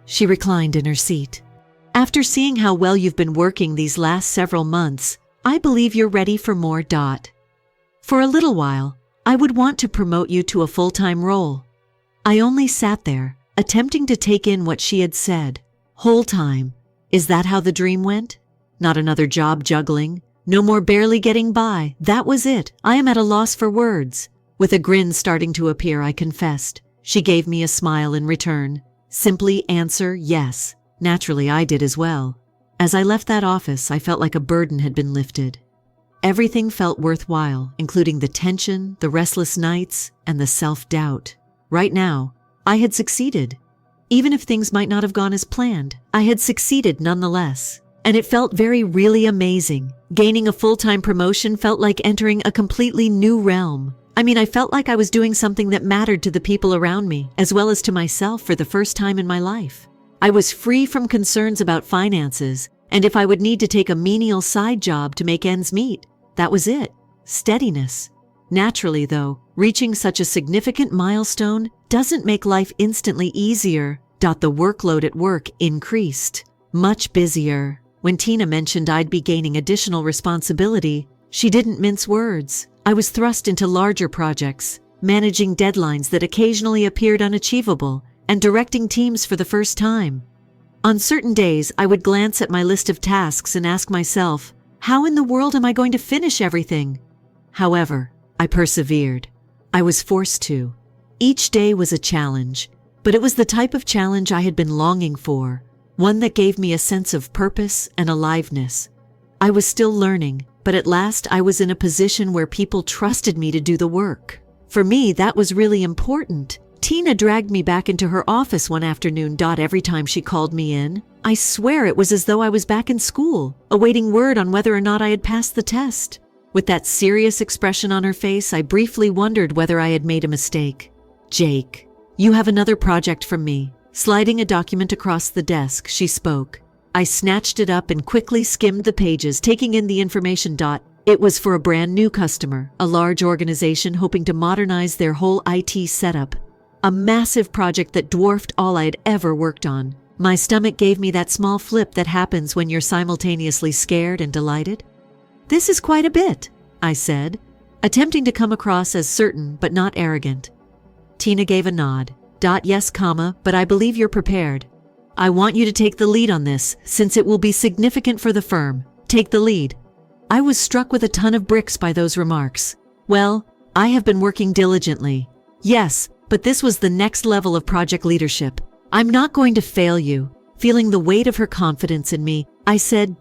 She reclined in her seat. After seeing how well you've been working these last several months, I believe you're ready for more. For a little while, I would want to promote you to a full-time role. I only sat there, attempting to take in what she had said. Whole time. Is that how the dream went? Not another job juggling? No more barely getting by. That was it. I am at a loss for words. With a grin starting to appear, I confessed. She gave me a smile in return. Simply answer yes. Naturally, I did as well. As I left that office, I felt like a burden had been lifted. Everything felt worthwhile, including the tension, the restless nights, and the self-doubt. Right now, I had succeeded. Even if things might not have gone as planned, I had succeeded nonetheless. And it felt really amazing. Gaining a full-time promotion felt like entering a completely new realm. I felt like I was doing something that mattered to the people around me, as well as to myself for the first time in my life. I was free from concerns about finances, and if I would need to take a menial side job to make ends meet, that was it. Steadiness. Naturally, though, reaching such a significant milestone doesn't make life instantly easier. The workload at work increased. Much busier. When Tina mentioned I'd be gaining additional responsibility, she didn't mince words. I was thrust into larger projects, managing deadlines that occasionally appeared unachievable, and directing teams for the first time. On certain days, I would glance at my list of tasks and ask myself, how in the world am I going to finish everything? However, I persevered. I was forced to. Each day was a challenge, but it was the type of challenge I had been longing for, one that gave me a sense of purpose and aliveness. I was still learning, but at last I was in a position where people trusted me to do the work. For me, that was really important. Tina dragged me back into her office one afternoon. Every time she called me in, I swear it was as though I was back in school, awaiting word on whether or not I had passed the test. With that serious expression on her face, I briefly wondered whether I had made a mistake. "Jake, you have another project from me." Sliding a document across the desk, she spoke. I snatched it up and quickly skimmed the pages, taking in the information. It was for a brand new customer, a large organization hoping to modernize their whole IT setup. A massive project that dwarfed all I had ever worked on. My stomach gave me that small flip that happens when you're simultaneously scared and delighted. "This is quite a bit," I said, attempting to come across as certain but not arrogant. Tina gave a nod. "Yes, but I believe you're prepared. I want you to take the lead on this, since it will be significant for the firm. Take the lead." I was struck with a ton of bricks by those remarks. Well, I have been working diligently. Yes, but this was the next level of project leadership. "I'm not going to fail you." Feeling the weight of her confidence in me, I said,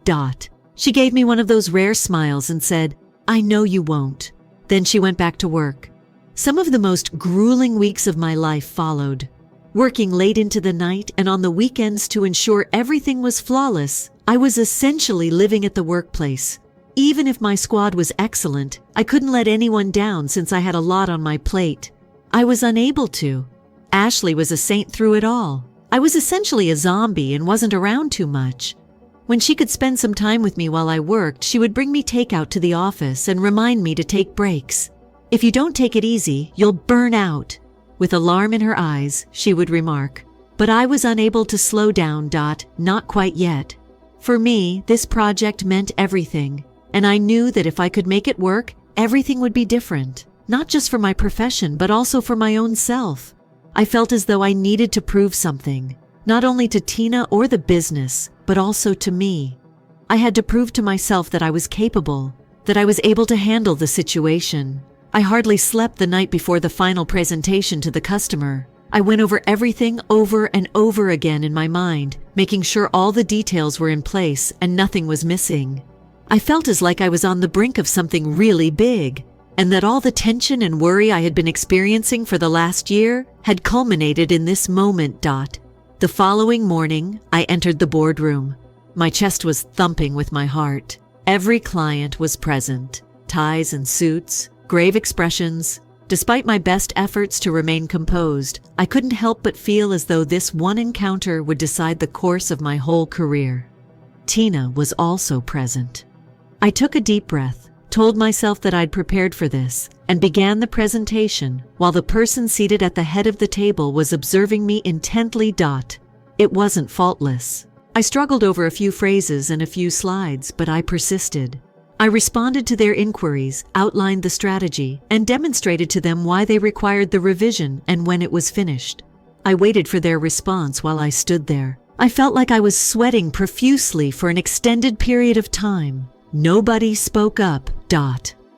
She gave me one of those rare smiles and said, "I know you won't." Then she went back to work. Some of the most grueling weeks of my life followed. Working late into the night and on the weekends to ensure everything was flawless, I was essentially living at the workplace. Even if my squad was excellent, I couldn't let anyone down since I had a lot on my plate. I was unable to. Ashley was a saint through it all. I was essentially a zombie and wasn't around too much. When she could spend some time with me while I worked, she would bring me takeout to the office and remind me to take breaks. "If you don't take it easy, you'll burn out." With alarm in her eyes, she would remark. But I was unable to slow down. Not quite yet. For me, this project meant everything, and I knew that if I could make it work, everything would be different. Not just for my profession, but also for my own self. I felt as though I needed to prove something, not only to Tina or the business, but also to me. I had to prove to myself that I was capable, that I was able to handle the situation. I hardly slept the night before the final presentation to the customer. I went over everything over and over again in my mind, making sure all the details were in place and nothing was missing. I felt as like I was on the brink of something really big, and that all the tension and worry I had been experiencing for the last year had culminated in this moment. The following morning, I entered the boardroom. My chest was thumping with my heart. Every client was present. Ties and suits, grave expressions. Despite my best efforts to remain composed, I couldn't help but feel as though this one encounter would decide the course of my whole career. Tina was also present. I took a deep breath, told myself that I'd prepared for this, and began the presentation while the person seated at the head of the table was observing me intently. It wasn't faultless. I struggled over a few phrases and a few slides, but I persisted. I responded to their inquiries, outlined the strategy, and demonstrated to them why they required the revision and when it was finished. I waited for their response while I stood there. I felt like I was sweating profusely for an extended period of time. Nobody spoke up.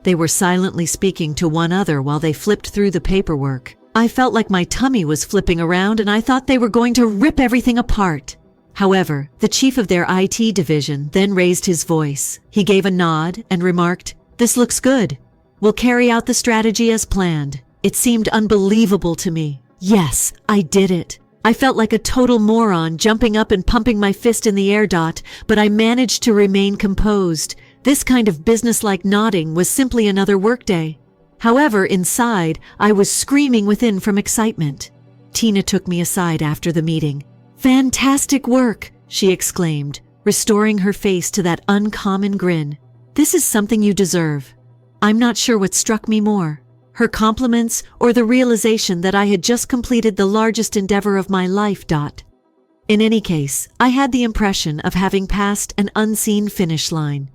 They were silently speaking to one another while they flipped through the paperwork. I felt like my tummy was flipping around and I thought they were going to rip everything apart. However, the chief of their IT division then raised his voice. He gave a nod and remarked, "This looks good. We'll carry out the strategy as planned." It seemed unbelievable to me. Yes, I did it. I felt like a total moron, jumping up and pumping my fist in the air. But I managed to remain composed. This kind of businesslike nodding was simply another workday. However, inside, I was screaming within from excitement. Tina took me aside after the meeting. "Fantastic work," she exclaimed, restoring her face to that uncommon grin. "This is something you deserve." I'm not sure what struck me more, her compliments or the realization that I had just completed the largest endeavor of my life. In any case, I had the impression of having passed an unseen finish line.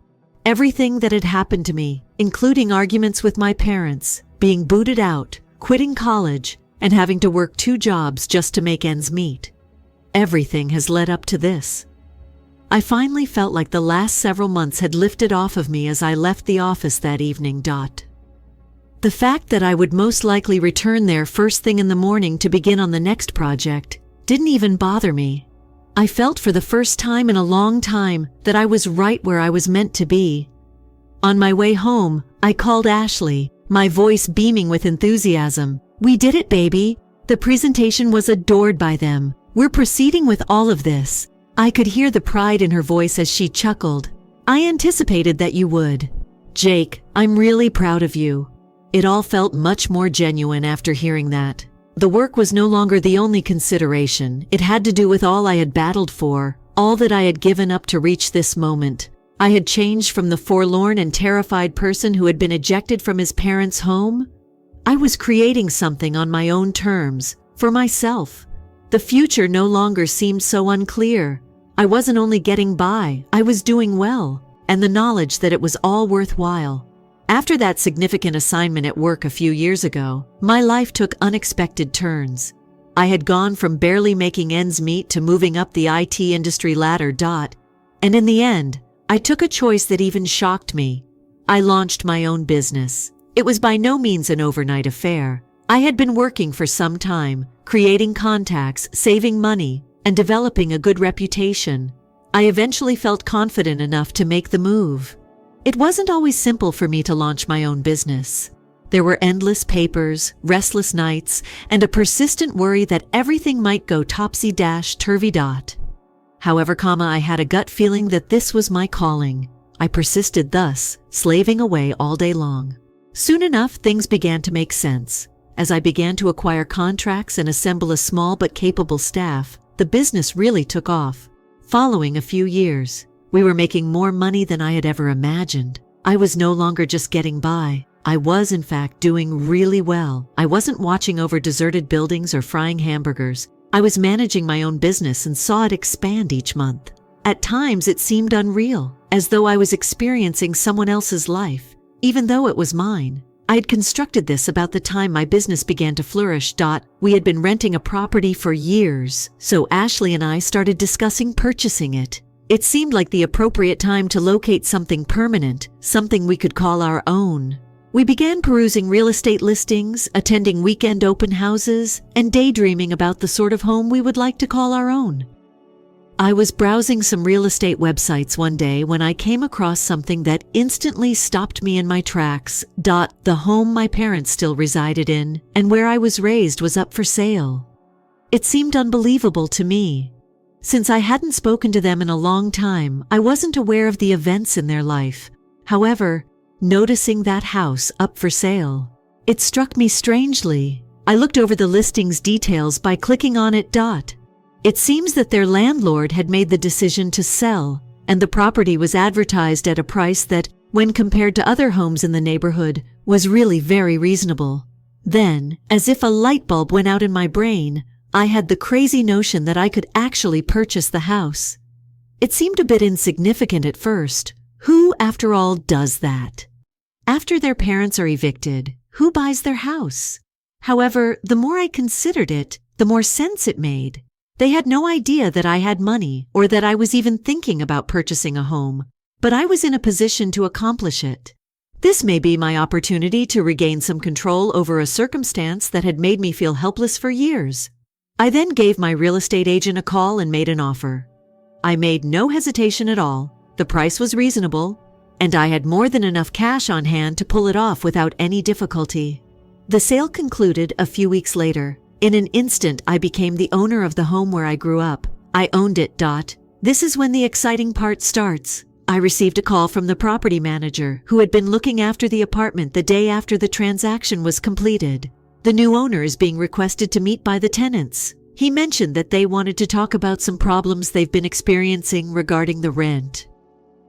Everything that had happened to me, including arguments with my parents, being booted out, quitting college, and having to work 2 jobs just to make ends meet. Everything has led up to this. I finally felt like the last several months had lifted off of me as I left the office that evening. The fact that I would most likely return there first thing in the morning to begin on the next project didn't even bother me. I felt for the first time in a long time that I was right where I was meant to be. On my way home, I called Ashley, my voice beaming with enthusiasm. "We did it, baby. The presentation was adored by them. We're proceeding with all of this." I could hear the pride in her voice as she chuckled. "I anticipated that you would. Jake, I'm really proud of you." It all felt much more genuine after hearing that. The work was no longer the only consideration. It had to do with all I had battled for, all that I had given up to reach this moment. I had changed from the forlorn and terrified person who had been ejected from his parents' home. I was creating something on my own terms, for myself. The future no longer seemed so unclear. I wasn't only getting by, I was doing well, and the knowledge that it was all worthwhile. After that significant assignment at work a few years ago, my life took unexpected turns. I had gone from barely making ends meet to moving up the IT industry ladder. And in the end, I took a choice that even shocked me. I launched my own business. It was by no means an overnight affair. I had been working for some time, creating contacts, saving money, and developing a good reputation. I eventually felt confident enough to make the move. It wasn't always simple for me to launch my own business. There were endless papers, restless nights, and a persistent worry that everything might go topsy-turvy. However, I had a gut feeling that this was my calling. I persisted thus, slaving away all day long. Soon enough, things began to make sense. As I began to acquire contracts and assemble a small but capable staff, the business really took off. Following a few years, we were making more money than I had ever imagined. I was no longer just getting by. I was, in fact, doing really well. I wasn't watching over deserted buildings or frying hamburgers. I was managing my own business and saw it expand each month. At times, it seemed unreal, as though I was experiencing someone else's life, even though it was mine. I had constructed this about the time my business began to flourish. We had been renting a property for years, so Ashley and I started discussing purchasing it. It seemed like the appropriate time to locate something permanent, something we could call our own. We began perusing real estate listings, attending weekend open houses, and daydreaming about the sort of home we would like to call our own. I was browsing some real estate websites one day when I came across something that instantly stopped me in my tracks. The home my parents still resided in and where I was raised was up for sale. It seemed unbelievable to me. Since I hadn't spoken to them in a long time, I wasn't aware of the events in their life. However, noticing that house up for sale, it struck me strangely. I looked over the listing's details by clicking on it. It seems that their landlord had made the decision to sell, and the property was advertised at a price that, when compared to other homes in the neighborhood, was really very reasonable. Then, as if a light bulb went out in my brain, I had the crazy notion that I could actually purchase the house. It seemed a bit insignificant at first. Who, after all, does that? After their parents are evicted, who buys their house? However, the more I considered it, the more sense it made. They had no idea that I had money or that I was even thinking about purchasing a home, but I was in a position to accomplish it. This may be my opportunity to regain some control over a circumstance that had made me feel helpless for years. I then gave my real estate agent a call and made an offer. I made no hesitation at all. The price was reasonable, and I had more than enough cash on hand to pull it off without any difficulty. The sale concluded a few weeks later. In an instant, I became the owner of the home where I grew up. I owned it. This is when the exciting part starts. I received a call from the property manager, who had been looking after the apartment the day after the transaction was completed. The new owner is being requested to meet by the tenants. He mentioned that they wanted to talk about some problems they've been experiencing regarding the rent.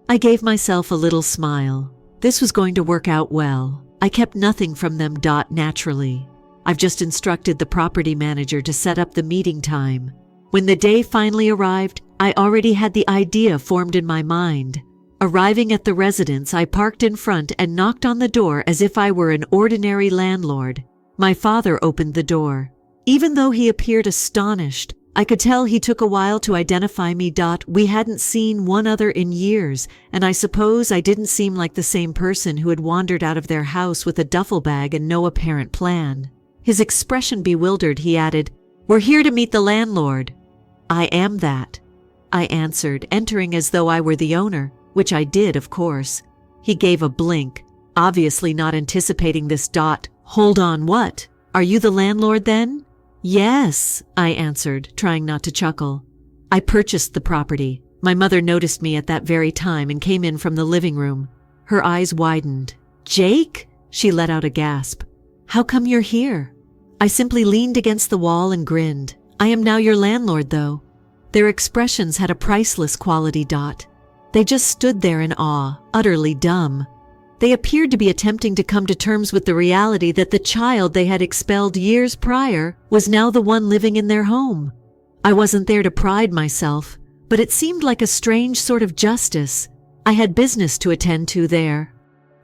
I gave myself a little smile. This was going to work out well. I kept nothing from them. Naturally. I've just instructed the property manager to set up the meeting time. When the day finally arrived, I already had the idea formed in my mind. Arriving at the residence, I parked in front and knocked on the door as if I were an ordinary landlord. My father opened the door. Even though he appeared astonished, I could tell he took a while to identify me. We hadn't seen one another in years, and I suppose I didn't seem like the same person who had wandered out of their house with a duffel bag and no apparent plan. His expression bewildered, he added, "We're here to meet the landlord." "I am that," I answered, entering as though I were the owner, which I did, of course. He gave a blink, obviously not anticipating this. "Hold on, what? Are you the landlord then?" "Yes," I answered, trying not to chuckle. "I purchased the property. My mother noticed me at that very time and came in from the living room." Her eyes widened. "Jake?" She let out a gasp. "How come you're here?" I simply leaned against the wall and grinned. "I am now your landlord, though." Their expressions had a priceless quality. They just stood there in awe, utterly dumb. They appeared to be attempting to come to terms with the reality that the child they had expelled years prior was now the one living in their home. I wasn't there to pride myself, but it seemed like a strange sort of justice. I had business to attend to there.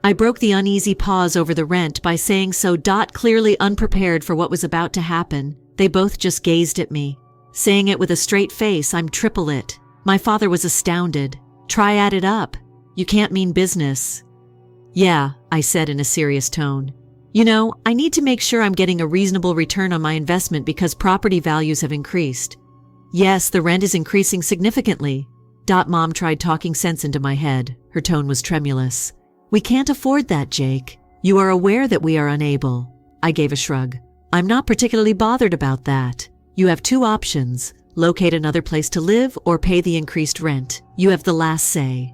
I broke the uneasy pause over the rent by saying so. Clearly unprepared for what was about to happen, they both just gazed at me. Saying it with a straight face, I'm triple it. My father was astounded. "Try add it up. You can't mean business." "Yeah," I said in a serious tone. "You know, I need to make sure I'm getting a reasonable return on my investment because property values have increased." "Yes, the rent is increasing significantly." Mom tried talking sense into my head. Her tone was tremulous. "We can't afford that, Jake. You are aware that we are unable." I gave a shrug. "I'm not particularly bothered about that. You have two options. Locate another place to live or pay the increased rent. You have the last say."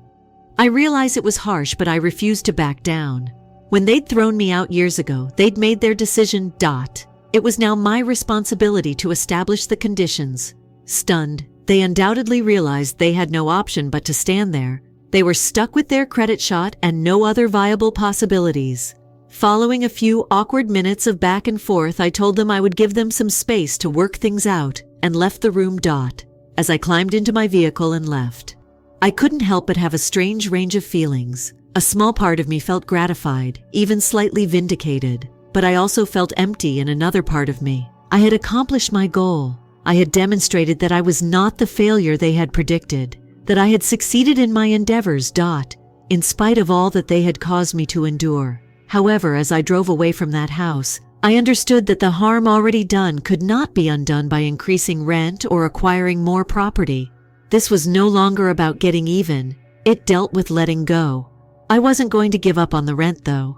I realize it was harsh, but I refused to back down. When they'd thrown me out years ago, they'd made their decision. It was now my responsibility to establish the conditions. Stunned, they undoubtedly realized they had no option but to stand there. They were stuck with their credit shot and no other viable possibilities. Following a few awkward minutes of back and forth, I told them I would give them some space to work things out and left the room. As I climbed into my vehicle and left, I couldn't help but have a strange range of feelings. A small part of me felt gratified, even slightly vindicated, but I also felt empty in another part of me. I had accomplished my goal. I had demonstrated that I was not the failure they had predicted, that I had succeeded in my endeavors. In spite of all that they had caused me to endure. However, as I drove away from that house, I understood that the harm already done could not be undone by increasing rent or acquiring more property. This was no longer about getting even. It dealt with letting go. I wasn't going to give up on the rent, though.